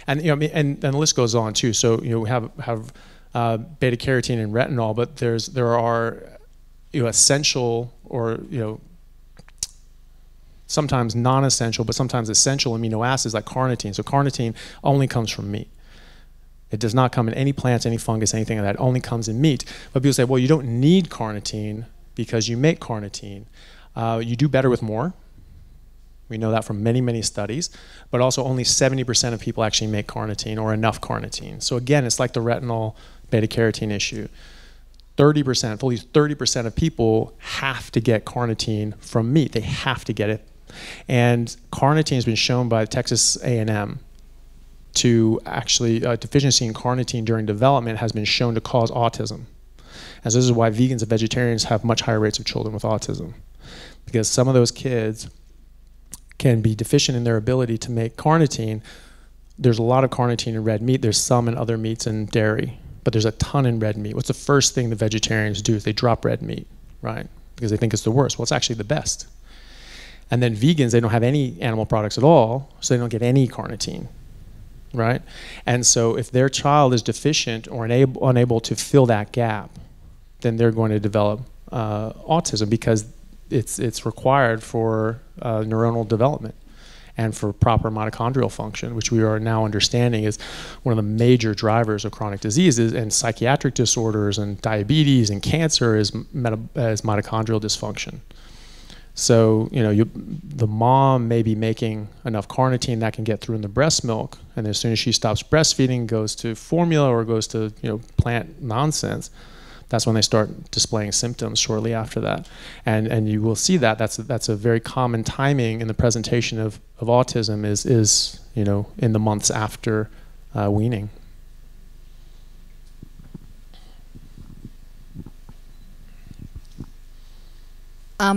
And you know, and the list goes on too. So you know, we have beta carotene and retinol, but there are essential or sometimes non-essential, but sometimes essential amino acids like carnitine. So carnitine only comes from meat. It does not come in any plants, any fungus, anything like that. It only comes in meat. But people say, well, you don't need carnitine because you make carnitine. You do better with more. We know that from many, many studies. But also only 70% of people actually make carnitine or enough carnitine. So again, it's like the retinol beta-carotene issue. 30%, fully 30% of people have to get carnitine from meat. They have to get it. And carnitine has been shown by Texas A&M to actually, deficiency in carnitine during development has been shown to cause autism. And so this is why vegans and vegetarians have much higher rates of children with autism. Because some of those kids can be deficient in their ability to make carnitine. There's a lot of carnitine in red meat. There's some in other meats and dairy. But there's a ton in red meat. What's the first thing the vegetarians do is they drop red meat, right? Because they think it's the worst. Well, it's actually the best. And then vegans, they don't have any animal products at all, so they don't get any carnitine, right? And so if their child is deficient or unable to fill that gap, then they're going to develop autism because it's required for neuronal development and for proper mitochondrial function, which we are now understanding is one of the major drivers of chronic diseases, and psychiatric disorders and diabetes and cancer is mitochondrial dysfunction. So, you know, the mom may be making enough carnitine that can get through in the breast milk, and as soon as she stops breastfeeding, goes to formula or goes to, plant nonsense, that's when they start displaying symptoms shortly after that. And you will see that that's a very common timing in the presentation of autism is in the months after weaning.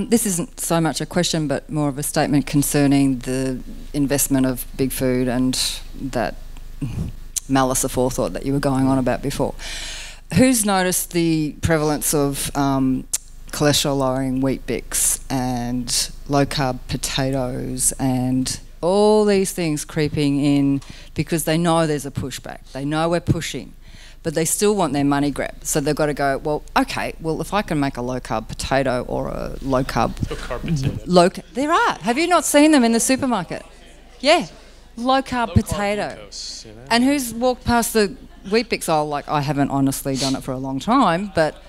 This isn't so much a question, but more of a statement concerning the investment of big food and that malice aforethought that you were going on about before. Who's noticed the prevalence of cholesterol-lowering Wheat Bix and low-carb potatoes and all these things creeping in because they know there's a pushback. They know we're pushing. but they still want their money grab. So they've got to go, well, okay, well, if I can make a low-carb potato or a low-carb potato. There are. Have you not seen them in the supermarket? Yeah. Low-carb potato. Glucose, And who's walked past the Weet-Bix aisle? Like, I haven't honestly done it for a long time, but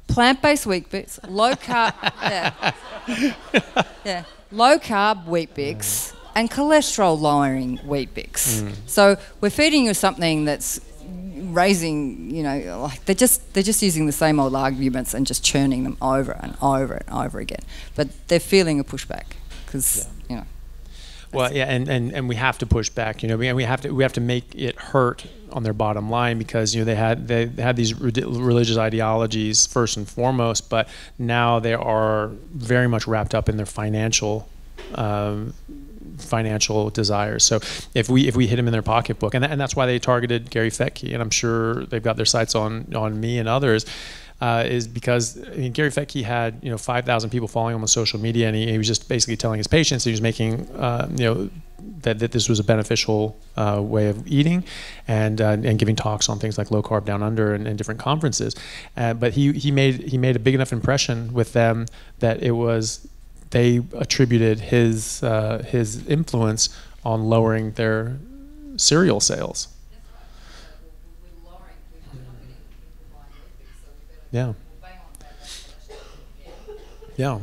plant-based Weet-Bix, low-carb, low-carb Weet-Bix and cholesterol-lowering Weet-Bix. So we're feeding you something that's raising, like they're just using the same old arguments and just churning them over and over and over again. But they're feeling a pushback because, Well, yeah, and we have to push back. We have to make it hurt on their bottom line because they had these religious ideologies first and foremost, but now they are very much wrapped up in their financial desires. So if we hit them in their pocketbook, and that's why they targeted Gary Fetke, and I'm sure they've got their sights on me and others. Is because Gary Fetke had 5,000 people following him on social media, and he was just basically telling his patients he was making that this was a beneficial way of eating, and giving talks on things like low carb down under and different conferences. But he made a big enough impression with them that they attributed his influence on lowering their cereal sales. Yeah. Yeah.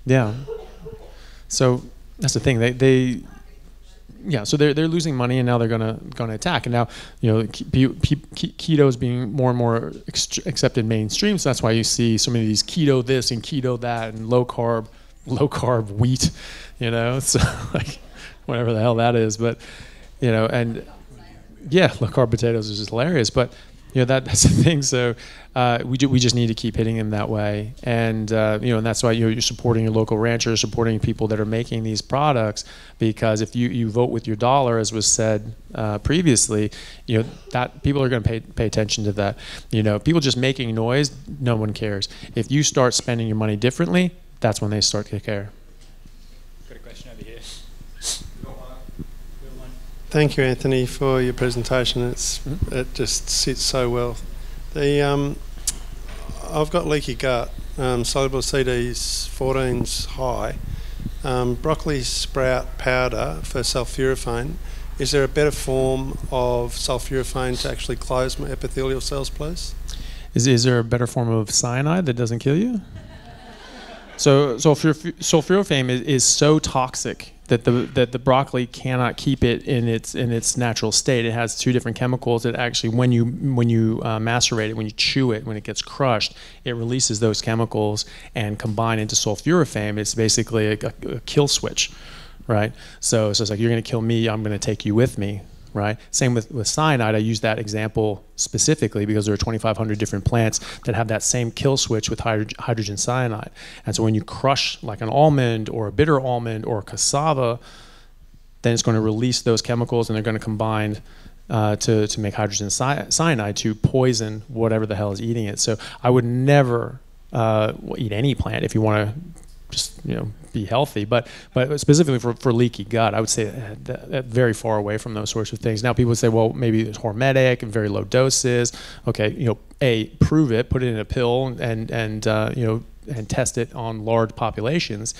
Yeah. So that's the thing. So they're losing money, and now they're gonna attack. And now keto is being more and more accepted mainstream. So that's why you see so many of these keto this and keto that and low carb wheat. So like whatever the hell that is, but and. Yeah, low carb potatoes is just hilarious, but that's the thing. So we just need to keep hitting them that way, and and that's why you're supporting your local ranchers, supporting people that are making these products, because if you vote with your dollar, as was said previously, that people are going to pay attention to that. People just making noise, no one cares. If you start spending your money differently, that's when they start to care. Got a question over here. Thank you, Anthony, for your presentation. It just sits so well. I've got leaky gut. Soluble CD's 14's high. Broccoli sprout powder for sulforaphane. Is there a better form of sulforaphane to actually close my epithelial cells, please? Is there a better form of cyanide that doesn't kill you? So sulforaphane is so toxic that the broccoli cannot keep it in its natural state. It has two different chemicals that actually, when you macerate it, when you chew it, when it gets crushed, it releases those chemicals and combine into sulforaphane. It's basically a kill switch, right? So it's like, you're going to kill me, I'm going to take you with me, right? Same with cyanide. I use that example specifically because there are 2,500 different plants that have that same kill switch with hydrogen cyanide. And so when you crush like an almond or a bitter almond or cassava, then it's going to release those chemicals, and they're going to combine to make hydrogen cyanide to poison whatever the hell is eating it. So I would never eat any plant if you want to just be healthy, but specifically for leaky gut, I would say that very far away from those sorts of things. Now people would say, well, maybe it's hormetic and very low doses. Okay, prove it, put it in a pill, and test it on large populations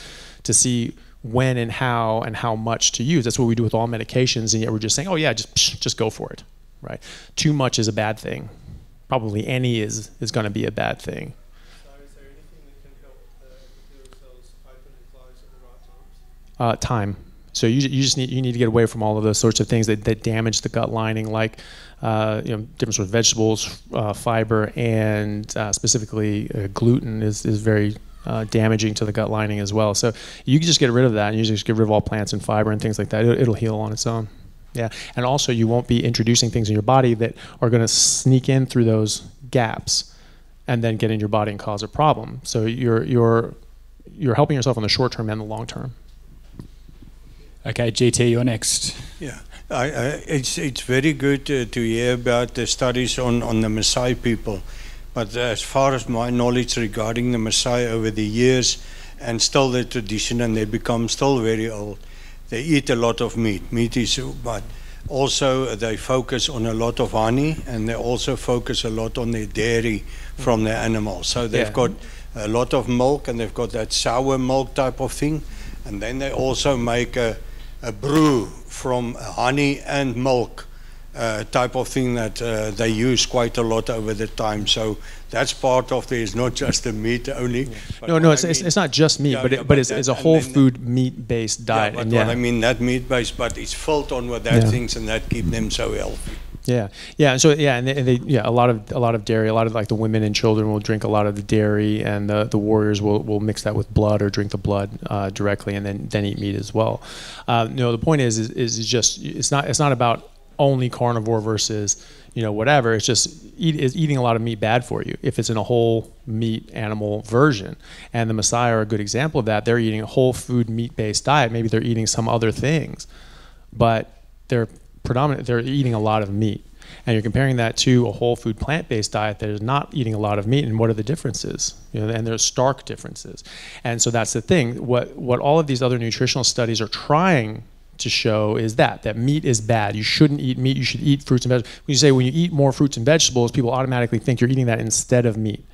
to see when and how much to use. That's what we do with all medications, and yet we're just saying, oh yeah, just go for it, right? Too much is a bad thing. Probably any is going to be a bad thing. Time. So you need to get away from all of those sorts of things that damage the gut lining, like different sorts of vegetables, fiber, and specifically gluten is very damaging to the gut lining as well. So you can just get rid of that, and you just get rid of all plants and fiber and things like that. It'll heal on its own. Yeah, and also you won't be introducing things in your body that are going to sneak in through those gaps and then get in your body and cause a problem. So you're helping yourself on the short term and the long term. Okay, GT, you're next. Yeah, it's very good to hear about the studies on the Maasai people, but as far as my knowledge regarding the Maasai over the years, and still the tradition, and they become still very old, they eat a lot of meat. Meat is, but also they focus on a lot of honey, and they also focus a lot on their dairy from their animals. So they've got a lot of milk, and they've got that sour milk type of thing. And then they also make a brew from honey and milk type of thing that they use quite a lot over the time. So that's part of it. It's not just the meat only. No, it's not just meat, but it's a whole food meat-based diet. Yeah, but what I mean, that meat-based, but it's filled on with that things, and that keep them so healthy. Yeah, and so and they a lot of dairy. A lot of like the women and children will drink a lot of the dairy, and the warriors will mix that with blood or drink the blood directly, and then eat meat as well. The point is just it's not about only carnivore versus whatever. It's just is eating a lot of meat bad for you if it's in a whole meat animal version. And the Messiah are a good example of that. They're eating a whole food meat-based diet. Maybe they're eating some other things, but they're eating a lot of meat. And you're comparing that to a whole food plant-based diet that is not eating a lot of meat, and what are the differences? And there's stark differences. And so that's the thing. What all of these other nutritional studies are trying to show is that meat is bad. You shouldn't eat meat. You should eat fruits and vegetables. When you eat more fruits and vegetables, people automatically think you're eating that instead of meat,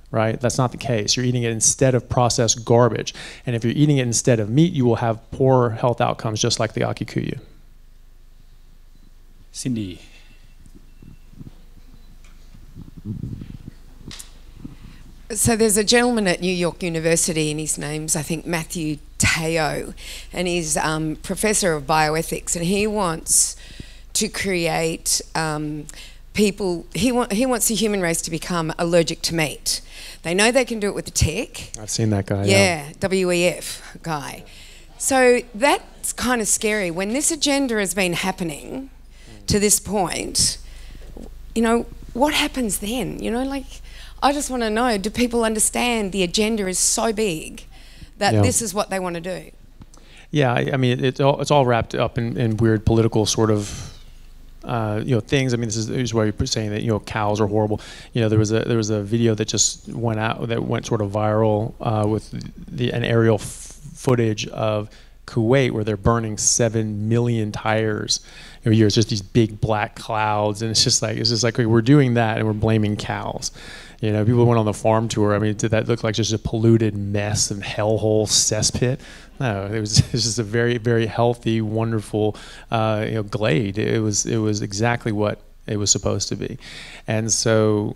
right? That's not the case. You're eating it instead of processed garbage. And if you're eating it instead of meat, you will have poor health outcomes, just like the Akikuyu. Cindy. So there's a gentleman at New York University, and his name's, I think, Matthew Teo, and he's professor of bioethics, and he wants to create people. He wants the human race to become allergic to meat. They know they can do it with the tech. I've seen that guy. Yeah, WEF guy. So that's kind of scary. When this agenda has been happening to this point, what happens then? I just want to know, do people understand the agenda is so big that this is what they want to do? Yeah, I mean, it's all wrapped up in weird political sort of things. I mean, this is why you're saying that cows are horrible. There was a video that just went out that went sort of viral with an aerial footage of Kuwait where they're burning 7 million tires every year. It's just these big black clouds, and it's just like we're doing that and we're blaming cows. People went on the farm tour. I mean, did that look like just a polluted mess and hellhole cesspit? No, it was just a very, very healthy, wonderful, glade. It was exactly what it was supposed to be, and so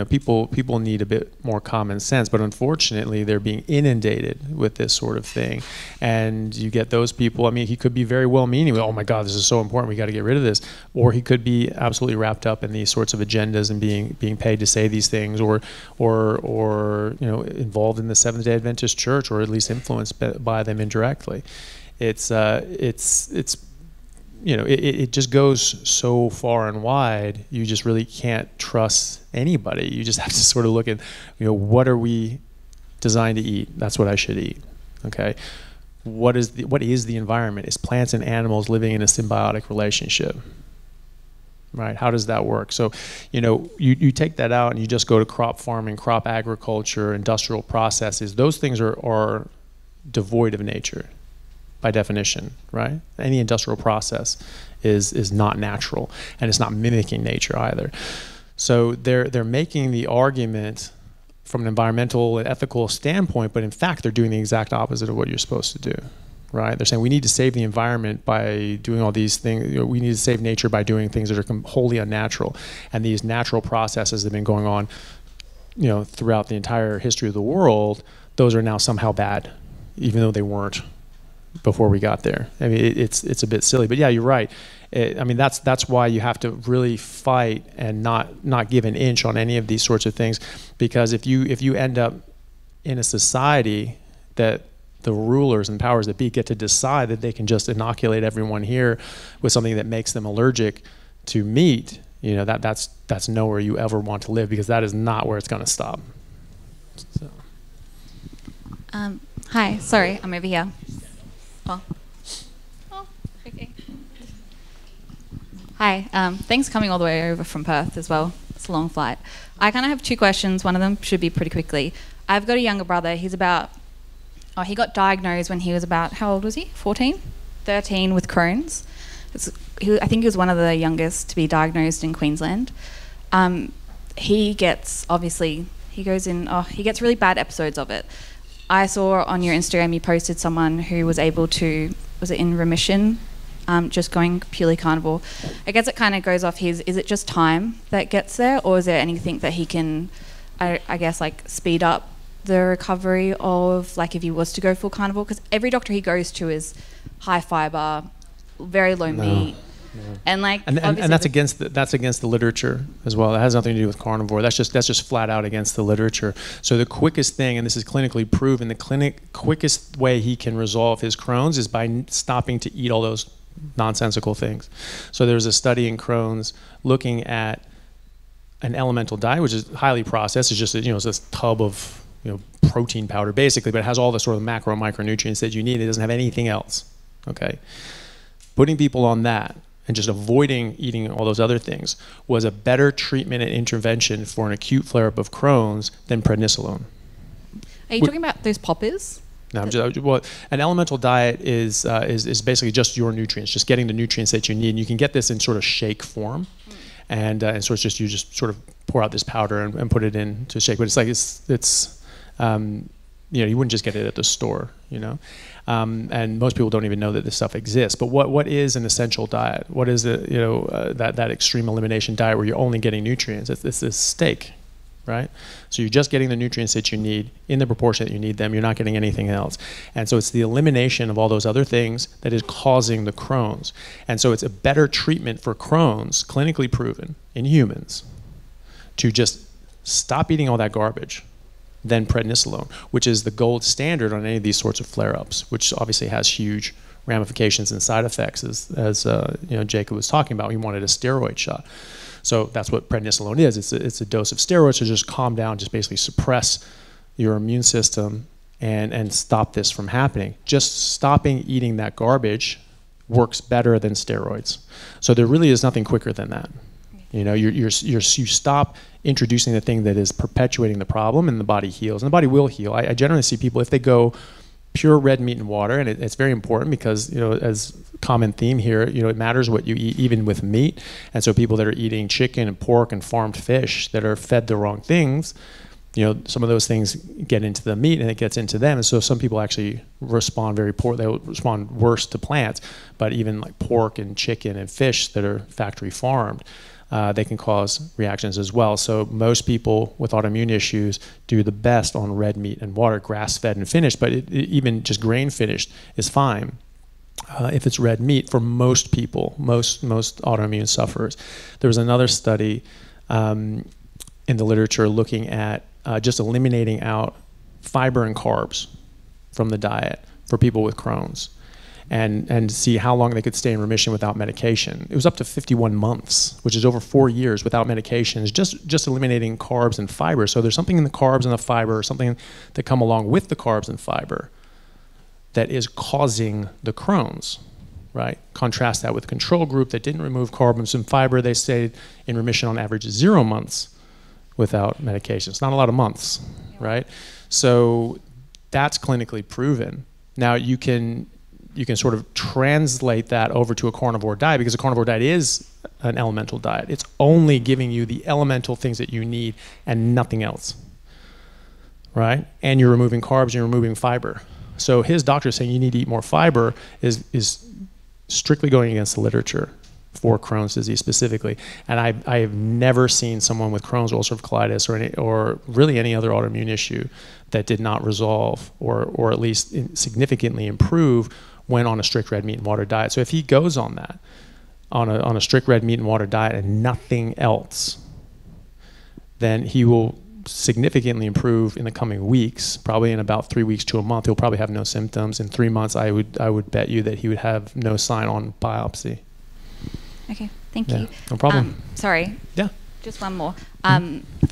people need a bit more common sense. But unfortunately, they're being inundated with this sort of thing, and you get those people. I mean, he could be very well-meaning. Oh my God, this is so important. We got to get rid of this. Or he could be absolutely wrapped up in these sorts of agendas and being paid to say these things, or involved in the Seventh Day Adventist Church, or at least influenced by them indirectly. It just goes so far and wide. You just really can't trust anybody. You just have to sort of look at, what are we designed to eat? That's what I should eat. Okay. What is the environment? Is plants and animals living in a symbiotic relationship? Right? How does that work? So, you take that out and you just go to crop farming, crop agriculture, industrial processes. Those things are devoid of nature. By definition, right? Any industrial process is not natural, and it's not mimicking nature either. So they're making the argument from an environmental and ethical standpoint, but in fact they're doing the exact opposite of what you're supposed to do, right? They're saying we need to save the environment by doing all these things. We need to save nature by doing things that are wholly unnatural, and these natural processes that have been going on, throughout the entire history of the world. Those are now somehow bad, even though they weren't before we got there. I mean, it's a bit silly, but yeah, you're right. That's why you have to really fight and not give an inch on any of these sorts of things, because if you end up in a society that the rulers and powers that be get to decide that they can just inoculate everyone here with something that makes them allergic to meat, that's nowhere you ever want to live, because that is not where it's going to stop. So. Hi, sorry, I'm over here. Okay. Hi, thanks for coming all the way over from Perth as well. It's a long flight. I kind of have two questions. One of them should be pretty quickly. I've got a younger brother. He got diagnosed when he was about, how old was he? 14? 13 with Crohn's. I think he was one of the youngest to be diagnosed in Queensland. He gets really bad episodes of it. I saw on your Instagram you posted someone who was able to, was it in remission, just going purely carnivore. I guess it kind of goes off is it just time that gets there, or is there anything that he can, I guess, like speed up the recovery of, like, if he was to go full carnivore? Because every doctor he goes to is high fiber, very low meat. And like, and that's against the literature as well. That has nothing to do with carnivore. That's just flat out against the literature. So the quickest thing, and this is clinically proven, the quickest way he can resolve his Crohn's is by stopping to eat all those nonsensical things. So there's a study in Crohn's looking at an elemental diet, which is highly processed. It's just it's this tub of protein powder basically, but it has all the sort of macro and micronutrients that you need. It doesn't have anything else. Okay, putting people on that and just avoiding eating all those other things was a better treatment and intervention for an acute flare-up of Crohn's than prednisolone. Are you talking about those poppers? No, an elemental diet is basically just your nutrients, just getting the nutrients that you need. And you can get this in sort of shake form, and so it's just you just sort of pour out this powder and put it into shake. But it's like you wouldn't just get it at the store, and most people don't even know that this stuff exists. But what is an essential diet? What is that extreme elimination diet where you're only getting nutrients? It's this steak, right? So you're just getting the nutrients that you need in the proportion that you need them. You're not getting anything else. And so it's the elimination of all those other things that is causing the Crohn's. And so it's a better treatment for Crohn's, clinically proven in humans, to just stop eating all that garbage than prednisolone, which is the gold standard on any of these sorts of flare-ups, which obviously has huge ramifications and side effects, as Jacob was talking about. He wanted a steroid shot. So that's what prednisolone is. It's a dose of steroids to just calm down, just basically suppress your immune system and stop this from happening. Just stopping eating that garbage works better than steroids. So there really is nothing quicker than that. You stop introducing the thing that is perpetuating the problem, and the body heals. And the body will heal. I generally see people, if they go pure red meat and water, and it's very important because, as common theme here, it matters what you eat, even with meat. And so people that are eating chicken and pork and farmed fish that are fed the wrong things, some of those things get into the meat and it gets into them. And so some people actually respond very poor. They will respond worse to plants, but even like pork and chicken and fish that are factory farmed, they can cause reactions as well. So most people with autoimmune issues do the best on red meat and water, grass-fed and finished, but even just grain-finished is fine if it's red meat for most people, most autoimmune sufferers. There was another study in the literature looking at just eliminating out fiber and carbs from the diet for people with Crohn's, and see how long they could stay in remission without medication. It was up to 51 months, which is over 4 years without medications, just eliminating carbs and fiber. So there's something in the carbs and the fiber, or something that come along with the carbs and fiber, that is causing the Crohn's, right? Contrast that with a control group that didn't remove carbs and fiber. They stayed in remission on average 0 months without medications. Not a lot of months, right? So that's clinically proven. Now you can sort of translate that over to a carnivore diet, because a carnivore diet is an elemental diet. It's only giving you the elemental things that you need and nothing else, right? And you're removing carbs and you're removing fiber. So his doctor saying you need to eat more fiber is strictly going against the literature for Crohn's disease specifically. And I have never seen someone with Crohn's, ulcerative colitis, or really any other autoimmune issue that did not resolve or at least significantly improve when on a strict red meat and water diet. So if he goes on that, on a strict red meat and water diet and nothing else, then he will significantly improve in the coming weeks. Probably in about 3 weeks to a month, he'll probably have no symptoms. In 3 months, I would bet you that he would have no sign on biopsy. Okay, thank you. No problem. Sorry. Yeah. Just one more.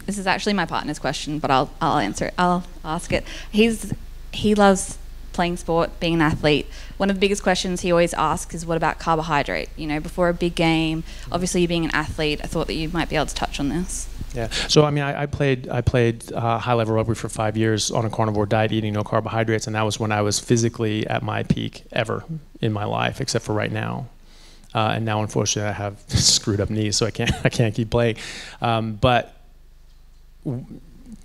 This is actually my partner's question, but I'll answer it. I'll ask it. He loves playing sport, being an athlete. One of the biggest questions he always asks is, what about carbohydrate? Before a big game, obviously you being an athlete, I thought that you might be able to touch on this. Yeah. So I played high-level rugby for 5 years on a carnivore diet, eating no carbohydrates, and that was when I was physically at my peak ever. in my life, except for right now. And now, unfortunately, I have screwed up knees, so I can't keep playing. But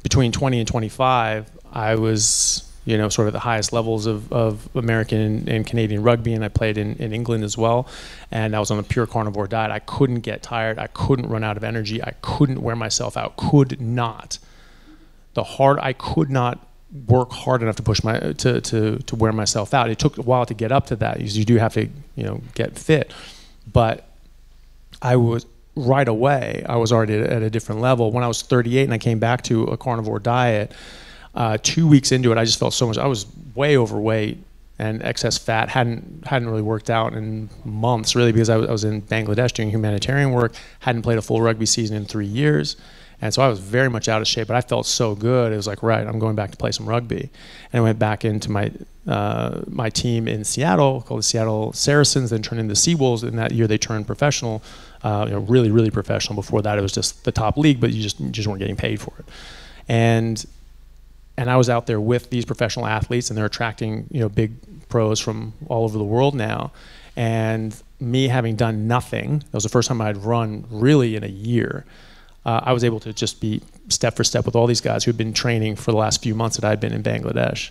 between 20 and 25, I was, sort of at the highest levels of American and Canadian rugby, and I played in England as well. And I was on a pure carnivore diet. I couldn't get tired. I couldn't run out of energy. I couldn't wear myself out. Could not. I could not work hard enough to push to wear myself out. It took a while to get up to that, because you do have to, get fit. But I was right away. I was already at a different level. When I was 38 and I came back to a carnivore diet, 2 weeks into it, I just felt so much. I was way overweight, and excess fat hadn't really worked out in months, really, because I was in Bangladesh doing humanitarian work. Hadn't played a full rugby season in 3 years. And so I was very much out of shape, but I felt so good. It was like, right, I'm going back to play some rugby. And I went back into my team in Seattle, called the Seattle Saracens, then turned into the Seawolves. And that year they turned professional, really, really professional. Before that, it was just the top league, but you just weren't getting paid for it. And I was out there with these professional athletes, and they're attracting, big pros from all over the world now. And me having done nothing, that was the first time I'd run really in a year. I was able to just be step for step with all these guys who had been training for the last few months that I'd been in Bangladesh.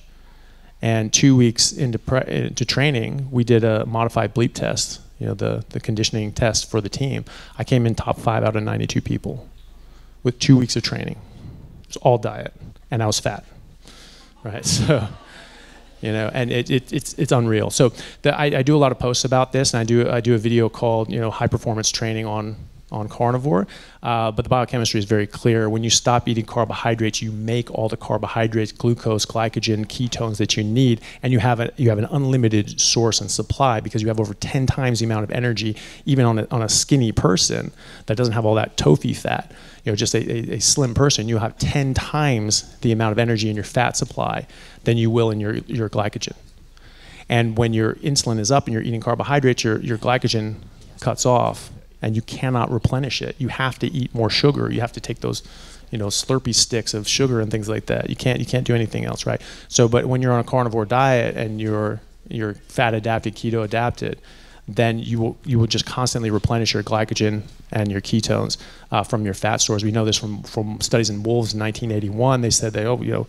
And 2 weeks into training, we did a modified bleep test, the conditioning test for the team. I came in top 5 out of 92 people with 2 weeks of training. It was all diet, and I was fat, right? So, and it's unreal. So I do a lot of posts about this, and I do a video called high performance training on carnivore, but the biochemistry is very clear. When you stop eating carbohydrates, you make all the carbohydrates, glucose, glycogen, ketones that you need, and you have an unlimited source and supply, because you have over 10 times the amount of energy, even on a skinny person that doesn't have all that tofu fat. Just a slim person, you have 10 times the amount of energy in your fat supply than you will in your glycogen. And when your insulin is up and you're eating carbohydrates, your glycogen cuts off, and you cannot replenish it. You have to eat more sugar. You have to take those, Slurpee sticks of sugar and things like that. You can't do anything else, right? So, but when you're on a carnivore diet and you're fat adapted, keto adapted, then you will just constantly replenish your glycogen and your ketones from your fat stores. We know this from studies in wolves in 1981. They said you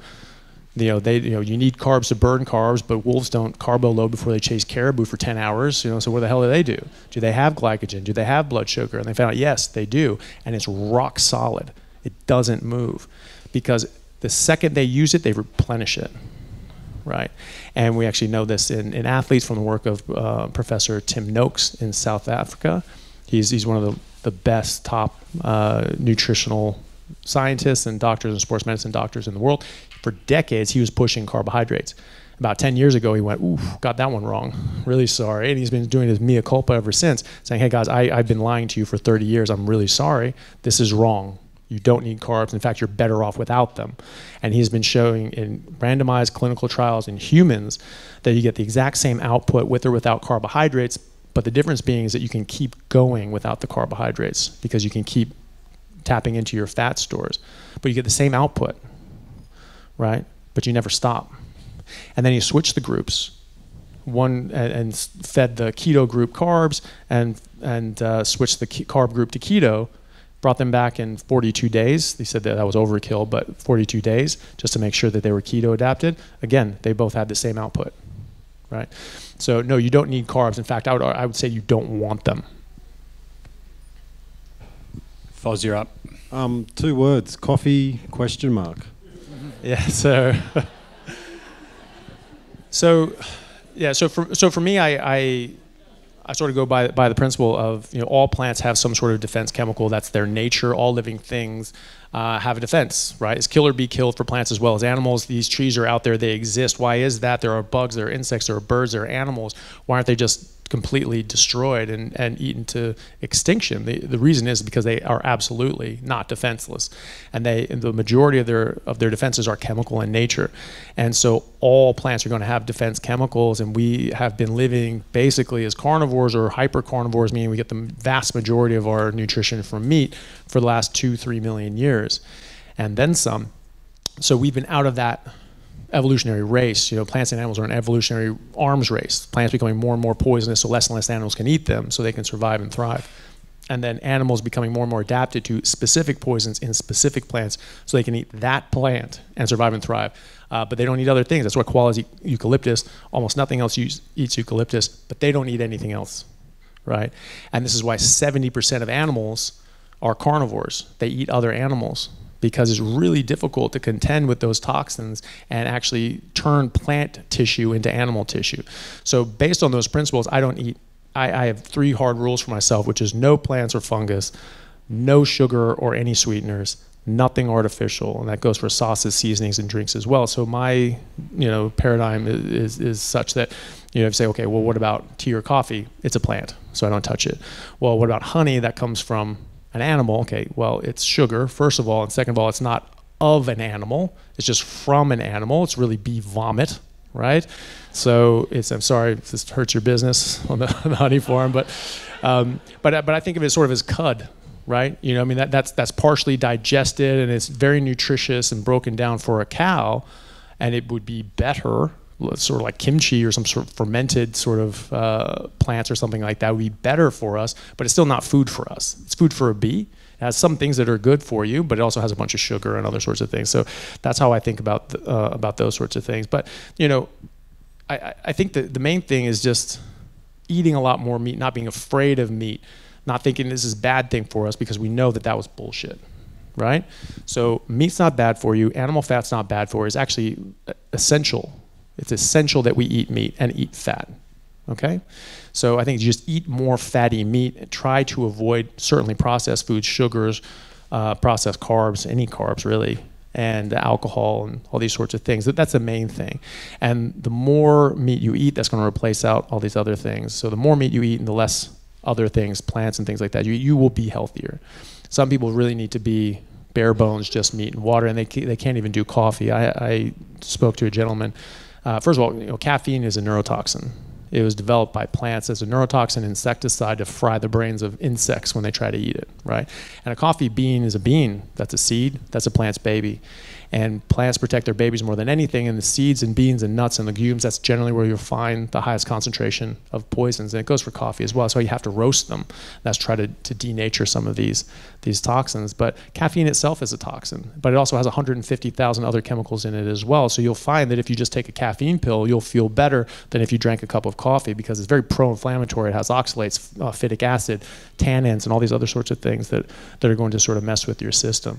need carbs to burn carbs, but wolves don't carbo load before they chase caribou for 10 hours. So what the hell do they do? Do they have glycogen? Do they have blood sugar? And they found out, yes, they do. And it's rock solid. It doesn't move, because the second they use it, they replenish it, right? And we actually know this in athletes from the work of Professor Tim Noakes in South Africa. He's one of the best top nutritional scientists and doctors and sports medicine doctors in the world. For decades, he was pushing carbohydrates. About 10 years ago, he went, ooh, got that one wrong. Really sorry. And he's been doing his mea culpa ever since, saying, hey guys, I've been lying to you for 30 years. I'm really sorry. This is wrong. You don't need carbs. In fact, you're better off without them. And he's been showing in randomized clinical trials in humans that you get the exact same output with or without carbohydrates, but the difference being is that you can keep going without the carbohydrates, because you can keep tapping into your fat stores. But you get the same output, right? But you never stop. And then you switch the groups, and fed the keto group carbs, and switched the carb group to keto, brought them back in 42 days. They said that was overkill, but 42 days, just to make sure that they were keto adapted. Again, they both had the same output, right? So no, you don't need carbs. In fact, I would say you don't want them. Foz, you're up. 2 words, coffee, question mark. Yeah, so for me, I sort of go by the principle of, all plants have some sort of defense chemical. That's their nature. All living things have a defense, right? It's kill or be killed for plants as well as animals. These trees are out there. They exist. Why is that? There are bugs, there are insects, there are birds, there are animals. Why aren't they just completely destroyed and eaten to extinction? The reason is because they are absolutely not defenseless, and the majority of their defenses are chemical in nature. And so all plants are going to have defense chemicals, and we have been living basically as carnivores or hypercarnivores, meaning we get the vast majority of our nutrition from meat for the last 2-3 million years, and then some. So we've been out of that evolutionary race. You know, plants and animals are an evolutionary arms race. Plants becoming more and more poisonous, so less and less animals can eat them, so they can survive and thrive. And then animals becoming more and more adapted to specific poisons in specific plants, so they can eat that plant and survive and thrive. But they don't eat other things. That's why koalas eat eucalyptus. Almost nothing else eats eucalyptus, but they don't eat anything else, right? And this is why 70% of animals are carnivores. They eat other animals, because it's really difficult to contend with those toxins and actually turn plant tissue into animal tissue. So based on those principles, I don't eat, I have 3 hard rules for myself, which is no plants or fungus, no sugar or any sweeteners, nothing artificial, and that goes for sauces, seasonings, and drinks as well. So my, paradigm is such that, if you say, okay, well, what about tea or coffee? It's a plant, so I don't touch it. Well, what about honey? That comes from an animal. Okay, well, it's sugar, first of all, and second of all, it's not of an animal. It's just from an animal. It's really bee vomit, right? So I'm sorry if this hurts your business on the honey farm, but I think of it sort of as cud, right? That's partially digested, and it's very nutritious and broken down for a cow, and it would be better, sort of like kimchi or some sort of fermented sort of plants or something like that would be better for us, but it's still not food for us. It's food for a bee. It has some things that are good for you, but it also has a bunch of sugar and other sorts of things. So that's how I think about those sorts of things. But I think the main thing is just eating a lot more meat, not being afraid of meat, not thinking this is a bad thing for us, because we know that was bullshit, right? So meat's not bad for you. Animal fat's not bad for you. It's actually essential. It's essential that we eat meat and eat fat, okay? So I think just eat more fatty meat and try to avoid certainly processed foods, sugars, processed carbs, any carbs really, and alcohol and all these sorts of things. That's the main thing. And the more meat you eat, that's going to replace out all these other things. So the more meat you eat and the less other things, plants and things like that, you will be healthier. Some people really need to be bare bones, just meat and water, and they can't even do coffee. I spoke to a gentleman. First of all, caffeine is a neurotoxin. It was developed by plants as a neurotoxin insecticide to fry the brains of insects when they try to eat it, right? And a coffee bean is a bean. That's a seed. That's a plant's baby. And plants protect their babies more than anything. And the seeds and beans and nuts and legumes, that's generally where you'll find the highest concentration of poisons. And it goes for coffee as well. So you have to roast them. That's try to denature some of these toxins. But caffeine itself is a toxin. But it also has 150,000 other chemicals in it as well. So you'll find that if you just take a caffeine pill, you'll feel better than if you drank a cup of coffee, because it's very pro-inflammatory. It has oxalates, phytic acid, tannins, and all these other sorts of things that are going to sort of mess with your system.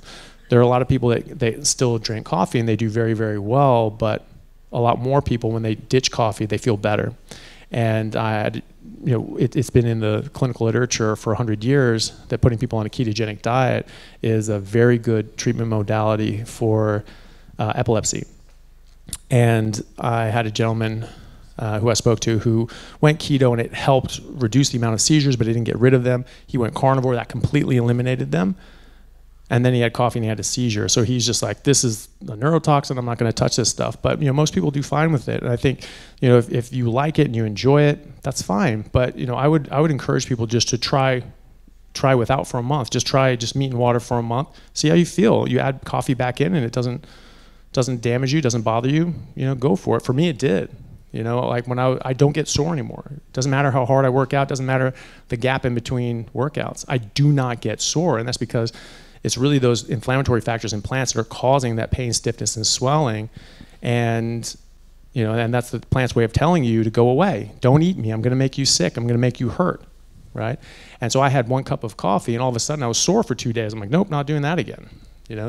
There are a lot of people that they still drink coffee and they do very, very well, but a lot more people, when they ditch coffee, they feel better. And it's been in the clinical literature for 100 years that putting people on a ketogenic diet is a very good treatment modality for epilepsy. And I had a gentleman who I spoke to who went keto, and it helped reduce the amount of seizures, but it didn't get rid of them. He went carnivore, that completely eliminated them. And then he had coffee and he had a seizure. So he's just like, this is a neurotoxin, I'm not going to touch this stuff. But most people do fine with it. And I think if you like it and you enjoy it, that's fine. But I would encourage people just to try without for a month. Just try meat and water for a month. See how you feel. You add coffee back in and it doesn't damage you, doesn't bother you. Go for it. For me, it did. Like when I don't get sore anymore. It doesn't matter how hard I work out. It doesn't matter the gap in between workouts. I do not get sore, and that's because it's really those inflammatory factors in plants that are causing that pain, stiffness, and swelling. And and that's the plant's way of telling you to go away. Don't eat me. I'm going to make you sick. I'm going to make you hurt, right? And so I had 1 cup of coffee, and all of a sudden I was sore for 2 days. I'm like, nope, not doing that again.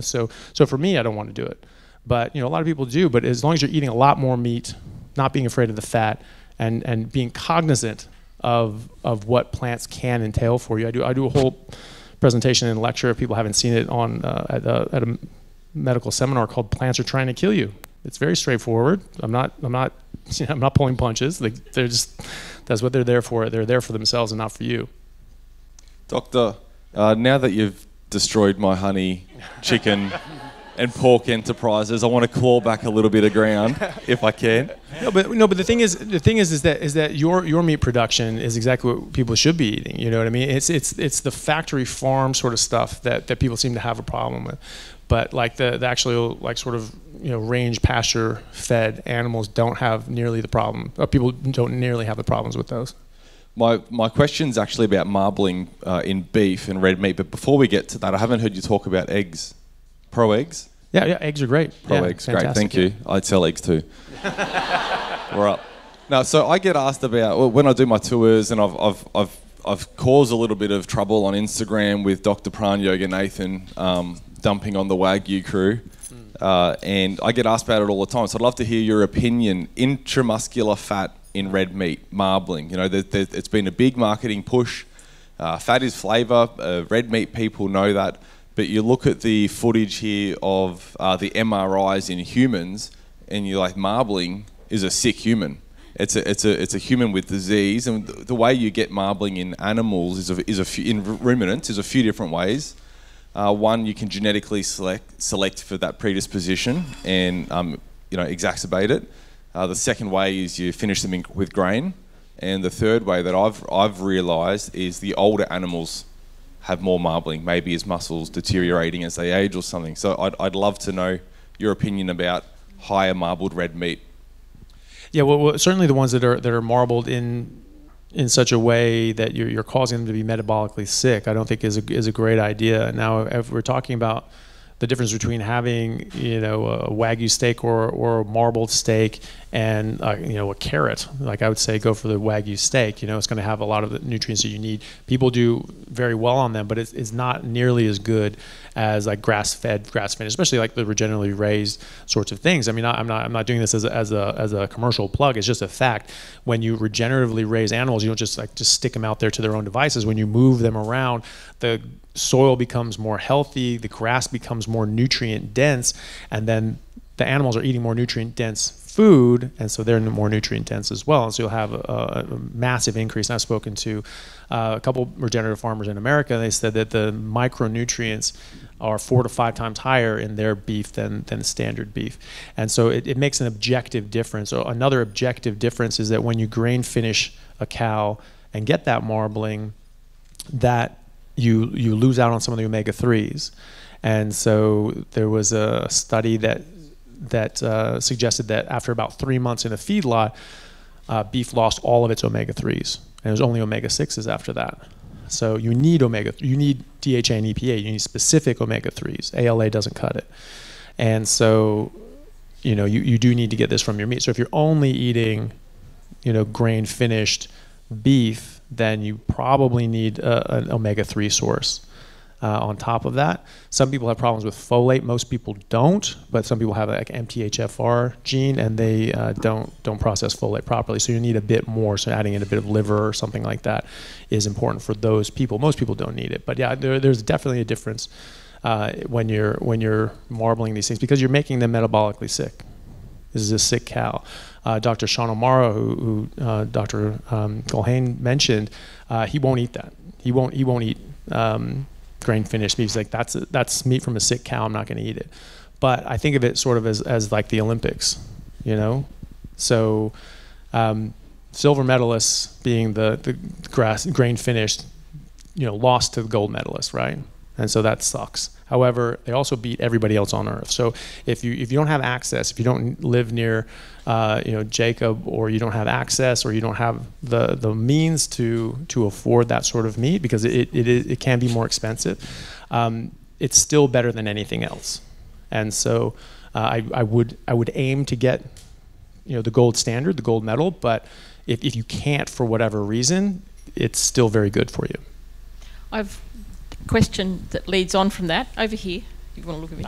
So for me, I don't want to do it. But a lot of people do. But as long as you're eating a lot more meat, not being afraid of the fat, and being cognizant of what plants can entail for you. I do a whole presentation and lecture, if people haven't seen it, on at a medical seminar called "Plants Are Trying to Kill You." It's very straightforward. I'm not pulling punches. They're just, that's what they're there for. They're there for themselves and not for you. Doctor, now that you've destroyed my honey, chicken, and pork enterprises, I want to claw back a little bit of ground if I can. No, but the thing is that your meat production is exactly what people should be eating. You know what I mean? It's the factory farm sort of stuff that people seem to have a problem with. But like the actual, like, sort of, range pasture fed animals don't have nearly the problem. People don't nearly have the problems with those. My question's actually about marbling in beef and red meat, but before we get to that, I haven't heard you talk about eggs. Pro eggs? Yeah, eggs are great. Eggs, great, thank you. I'd sell eggs too. We're up. Now, so I get asked about, when I do my tours, and I've caused a little bit of trouble on Instagram with Dr. Pran Yoga Nathan dumping on the Wagyu crew, and I get asked about it all the time. So I'd love to hear your opinion. Intramuscular fat in red meat, marbling. It's been a big marketing push. Fat is flavour. Red meat people know that. But you look at the footage here of the MRIs in humans, and you're like, marbling is a sick human. It's a human with disease, and the way you get marbling in animals in ruminants is a few different ways. One, you can genetically select for that predisposition and exacerbate it. The second way is you finish them with grain, and the third way that I've realised is the older animals have more marbling, maybe as muscles deteriorating as they age or something. So I'd love to know your opinion about higher marbled red meat. Yeah, well, certainly the ones that are marbled in such a way that you're causing them to be metabolically sick, I don't think is a great idea. Now, if we're talking about the difference between having a Wagyu steak or a marbled steak and a carrot, like I would say go for the Wagyu steak. It's going to have a lot of the nutrients that you need. People do very well on them, but it's not nearly as good as like grass-fed, grass-finished, especially like the regeneratively raised sorts of things. I mean, I'm not doing this as a commercial plug. It's just a fact. When you regeneratively raise animals, you don't just stick them out there to their own devices. When you move them around, the soil becomes more healthy, the grass becomes more nutrient dense, and then the animals are eating more nutrient dense food, and so they're more nutrient dense as well. And so you'll have a massive increase. And I've spoken to a couple regenerative farmers in America. They said that the micronutrients are 4 to 5 times higher in their beef than standard beef. And so it makes an objective difference. So another objective difference is that when you grain finish a cow and get that marbling, that you lose out on some of the omega-3s. And so there was a study that suggested that after about 3 months in a feedlot, beef lost all of its omega-3s, and it was only omega-6s after that. So you need DHA and EPA. You need specific omega-3s. ALA doesn't cut it. And so you do need to get this from your meat. So if you're only eating grain finished beef, then you probably need an omega-3 source on top of that. Some people have problems with folate. Most people don't, but some people have like MTHFR gene, and they don't process folate properly. So you need a bit more. So adding in a bit of liver or something like that is important for those people. Most people don't need it, but yeah, there's definitely a difference when you're marbling these things, because you're making them metabolically sick. This is a sick cow. Dr. Sean O'Mara, who Dr. Culhane mentioned, he won't eat that. He won't eat grain finished meat. He's like, that's meat from a sick cow. I'm not going to eat it. But I think of it sort of as like the Olympics, So silver medalists being the grain finished, lost to the gold medalists, right? And so that sucks. However, they also beat everybody else on earth. So if you don't have access, if you don't live near Jacob, or you don't have access, or you don't have the means to afford that sort of meat, because it can be more expensive, it's still better than anything else. And so I would aim to get the gold standard, the gold medal, but if you can't for whatever reason, it's still very good for you. I've question that leads on from that over here. You want to look at me?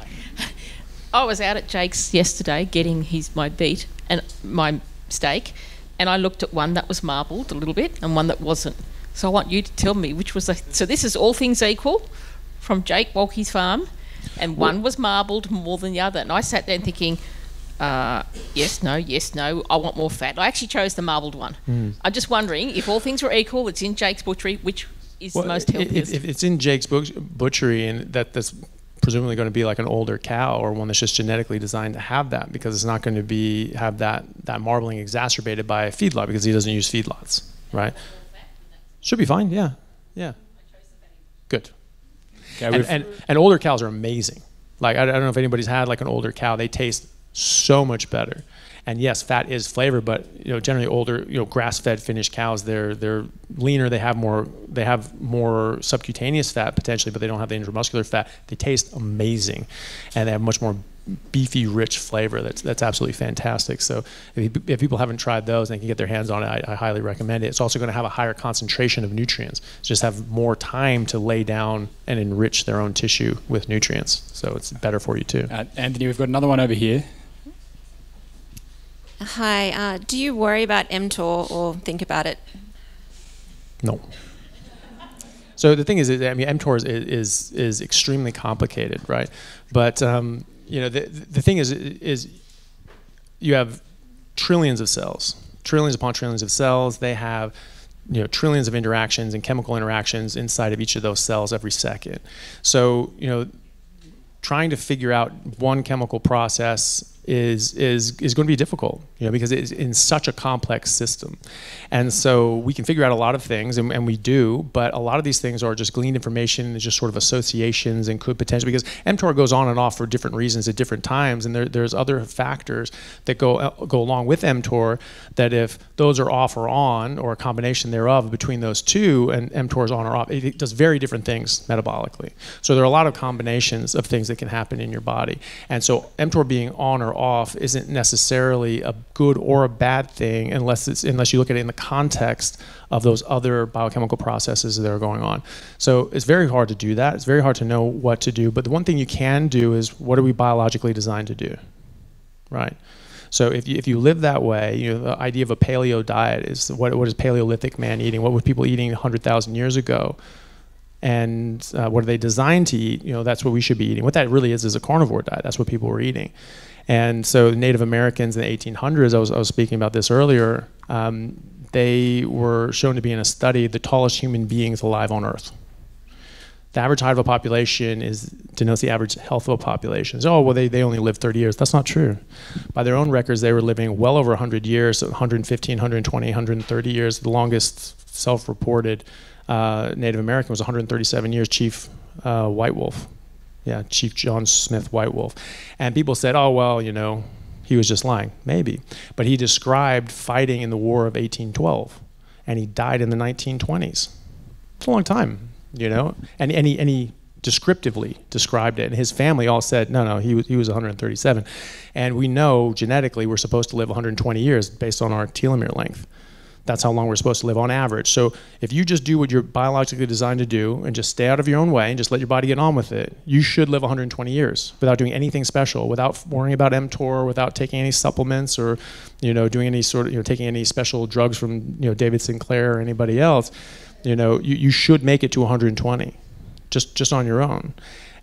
I was out at Jake's yesterday getting my beet and my steak, and I looked at one that was marbled a little bit and one that wasn't. So I want you to tell me which was so this is all things equal from Jake Walke's farm, and one was marbled more than the other. And I sat there thinking, yes, no, I want more fat. I actually chose the marbled one. I'm just wondering, if all things were equal, it's in Jake's butchery, which is the most healthiest? If it's in Jake's butchery, and that's presumably going to be like an older cow, or one that's just genetically designed to have that, because it's not going to have that marbling exacerbated by a feedlot, because he doesn't use feedlots, right? Should be fine, yeah. Good. Okay, and older cows are amazing. Like I don't know if anybody's had like an older cow. They taste so much better. And yes, fat is flavor, but generally older, grass-fed finished cows, they're leaner. They have more subcutaneous fat potentially, but they don't have the intramuscular fat. They taste amazing, and they have much more beefy, rich flavor. That's absolutely fantastic. So if people haven't tried those and they can get their hands on it, I highly recommend it. It's also going to have a higher concentration of nutrients. Just have more time to lay down and enrich their own tissue with nutrients. So it's better for you too. Anthony, we've got another one over here. Hi, do you worry about mTOR or think about it? No. So the thing is, mTOR is extremely complicated, right? But the thing is you have trillions of cells, trillions upon trillions of cells. They have trillions of interactions and chemical interactions inside of each of those cells every second. So trying to figure out one chemical process is going to be difficult, because it's in such a complex system. And so we can figure out a lot of things, and we do, but a lot of these things are just gleaned information and just sort of associations, and could potentially, because mTOR goes on and off for different reasons at different times, and there's other factors that go along with mTOR that if those are off or on, or a combination thereof between those two, and mTOR is on or off, it does very different things metabolically. So there are a lot of combinations of things that can happen in your body. And so mTOR being on or off isn't necessarily a good or a bad thing unless you look at it in the context of those other biochemical processes that are going on. So it's very hard to do that. It's very hard to know what to do. But the one thing you can do is, what are we biologically designed to do, right? So if you live that way, the idea of a paleo diet is, what is Paleolithic man eating? What were people eating 100,000 years ago? And what are they designed to eat? That's what we should be eating. What that really is a carnivore diet. That's what people were eating. And so Native Americans in the 1800s, I was speaking about this earlier, they were shown to be in a study the tallest human beings alive on Earth. The average height of a population denotes the average health of a population. So, they only lived 30 years. That's not true. By their own records, they were living well over 100 years, 115, 120, 130 years. The longest self-reported Native American was 137 years, Chief White Wolf. Yeah, Chief John Smith White Wolf. And people said, he was just lying. Maybe. But he described fighting in the War of 1812, and he died in the 1920s. It's a long time, And he descriptively described it. And his family all said, no, he was 137. And we know genetically we're supposed to live 120 years based on our telomere length. That's how long we're supposed to live on average. So if you just do what you're biologically designed to do and just stay out of your own way and just let your body get on with it, you should live 120 years without doing anything special, without worrying about mTOR, without taking any supplements or, doing any sort of, taking any special drugs from, David Sinclair or anybody else. You should make it to 120 just on your own.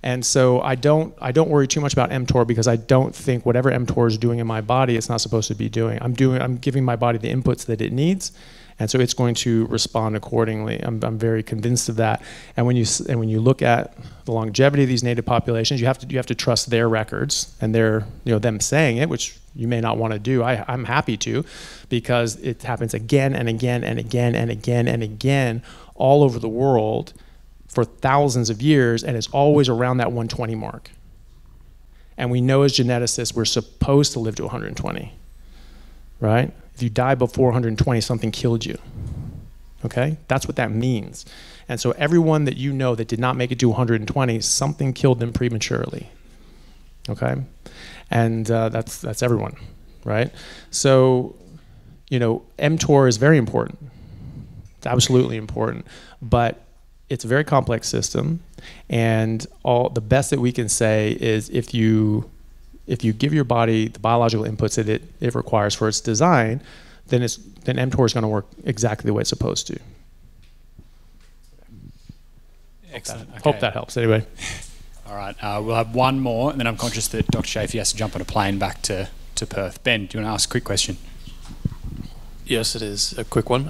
And so I don't worry too much about mTOR, because I don't think whatever mTOR is doing in my body, it's not supposed to be doing. I'm giving my body the inputs that it needs, and so it's going to respond accordingly. I'm very convinced of that. And when you look at the longevity of these native populations, you have to trust their records and their them saying it, which you may not want to do. I'm happy to, because it happens again and again and again and again and again all over the world for thousands of years, and it's always around that 120 mark. And we know as geneticists we're supposed to live to 120, right? If you die before 120, something killed you, okay? That's what that means. And so everyone that that did not make it to 120, something killed them prematurely, okay? And that's everyone, right? So, mTOR is very important. It's absolutely important, but it's a very complex system, and the best that we can say is if you give your body the biological inputs that it requires for its design, then mTOR is going to work exactly the way it's supposed to. Excellent. Hope that helps. Anyway. All right. We'll have one more, and then I'm conscious that Dr. Chaffee has to jump on a plane back to Perth. Ben, do you want to ask a quick question? Yes, it is a quick one.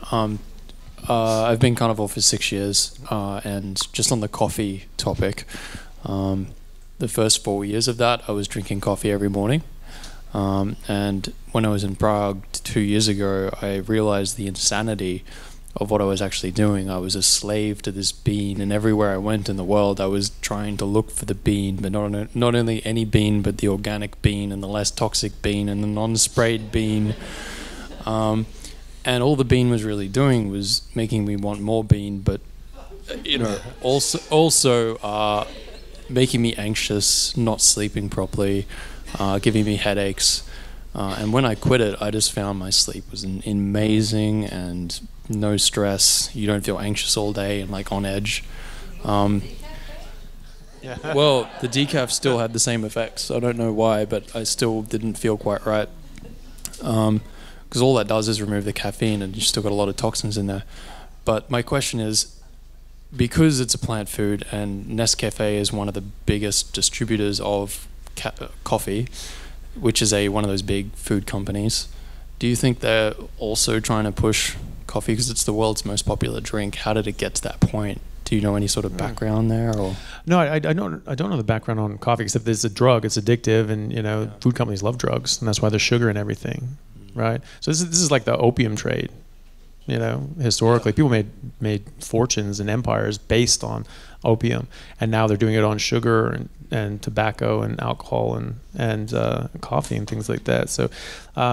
I've been carnivore for 6 years, and just on the coffee topic, the first 4 years of that, I was drinking coffee every morning. And when I was in Prague 2 years ago, I realized the insanity of what I was actually doing. I was a slave to this bean, and everywhere I went in the world, I was trying to look for the bean, but not only any bean, but the organic bean and the less toxic bean and the non-sprayed bean. And all the bean was really doing was making me want more bean, but also making me anxious, not sleeping properly, giving me headaches. And when I quit it, I just found my sleep was amazing and no stress. You don't feel anxious all day and like on edge. Well, the decaf still had the same effects. I don't know why, but I still didn't feel quite right. Because all that does is remove the caffeine, and you still got a lot of toxins in there. But my question is, because it's a plant food and Nescafe is one of the biggest distributors of coffee, which is one of those big food companies, do you think they're also trying to push coffee because it's the world's most popular drink? How did it get to that point? Do you know any sort of background there? Or no, I don't know the background on coffee, except it's a drug. It's addictive, and food companies love drugs, and that's why there's sugar in everything, right? So this is like the opium trade. Historically, people made fortunes and empires based on opium, and now they're doing it on sugar and tobacco and alcohol and coffee and things like that. So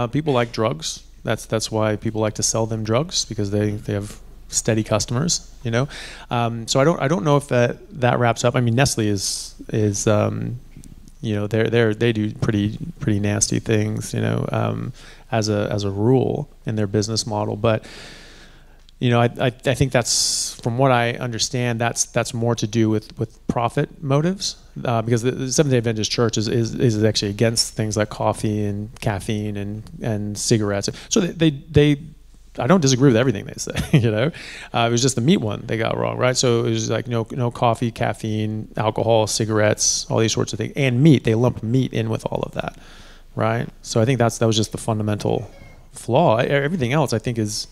people like drugs. That's why people like to sell them drugs, because they have steady customers. So I don't know if that wraps up. I mean, Nestle is they do pretty nasty things, as a rule in their business model, but. I think that's, from what I understand, that's more to do with profit motives, because the Seventh Day Adventist Church is actually against things like coffee and caffeine and cigarettes. So they I don't disagree with everything they say. It was just the meat one they got wrong, right? So it was like no coffee, caffeine, alcohol, cigarettes, all these sorts of things, and meat. They lumped meat in with all of that, right? So I think that was just the fundamental flaw. Everything else I think is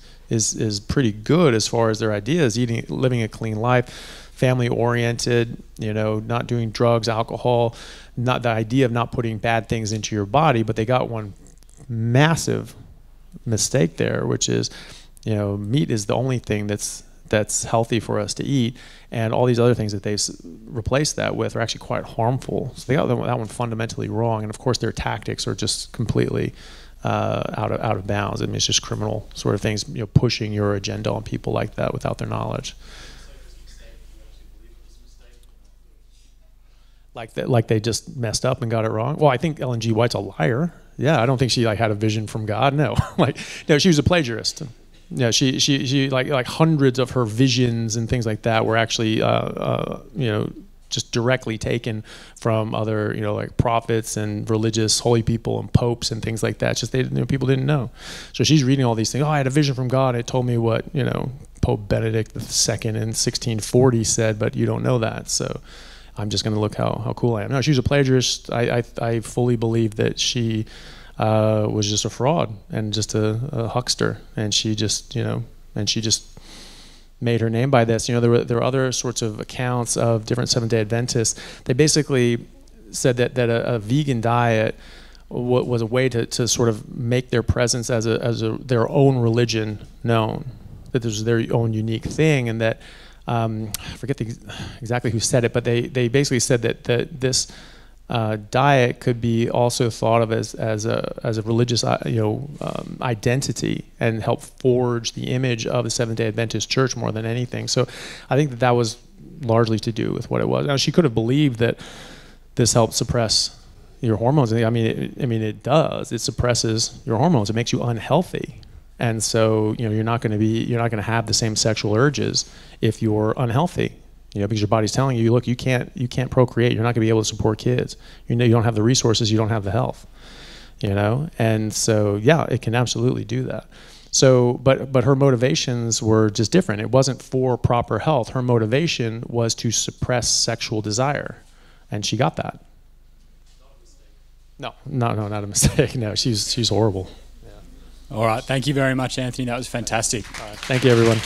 pretty good as far as their ideas: living a clean life, family oriented, not doing drugs, alcohol, not the idea of not putting bad things into your body. But they got one massive mistake there, which is, meat is the only thing that's healthy for us to eat, and all these other things that they've replaced that with are actually quite harmful. So they got that one fundamentally wrong, and of course their tactics are just completely out of bounds. I mean, it's just criminal sort of things, pushing your agenda on people like that without their knowledge. Like they just messed up and got it wrong. Well, I think Ellen G. White's a liar. Yeah, I don't think she had a vision from God. No, she was a plagiarist. Yeah, she like hundreds of her visions and things like that were actually just directly taken from other, like prophets and religious holy people and popes and things like that. It's just people didn't know. So she's reading all these things. Oh, I had a vision from God. It told me what, Pope Benedict II in 1640 said, but you don't know that. So I'm just going to look how cool I am. No, she was a plagiarist. I fully believe that she was just a fraud and just a huckster. And she just, made her name by this. There were other sorts of accounts of different Seventh-day Adventists. They basically said that a vegan diet was a way to sort of make their presence as their own religion known, that this was their own unique thing, and that I forget exactly who said it, but they basically said that this diet could be also thought of as a religious identity, and help forge the image of the Seventh Day Adventist Church more than anything. So I think that was largely to do with what it was. Now, she could have believed that this helped suppress your hormones. I mean, it does. It suppresses your hormones. It makes you unhealthy, and so you're not going to have the same sexual urges if you're unhealthy. Because your body's telling you, look, you can't procreate. You're not going to be able to support kids. You don't have the resources. You don't have the health. And so yeah, it can absolutely do that. So, but her motivations were just different. It wasn't for proper health. Her motivation was to suppress sexual desire, and she got that. No, not a mistake. No, she's horrible. All right, thank you very much, Anthony. That was fantastic. All right, thank you, everyone.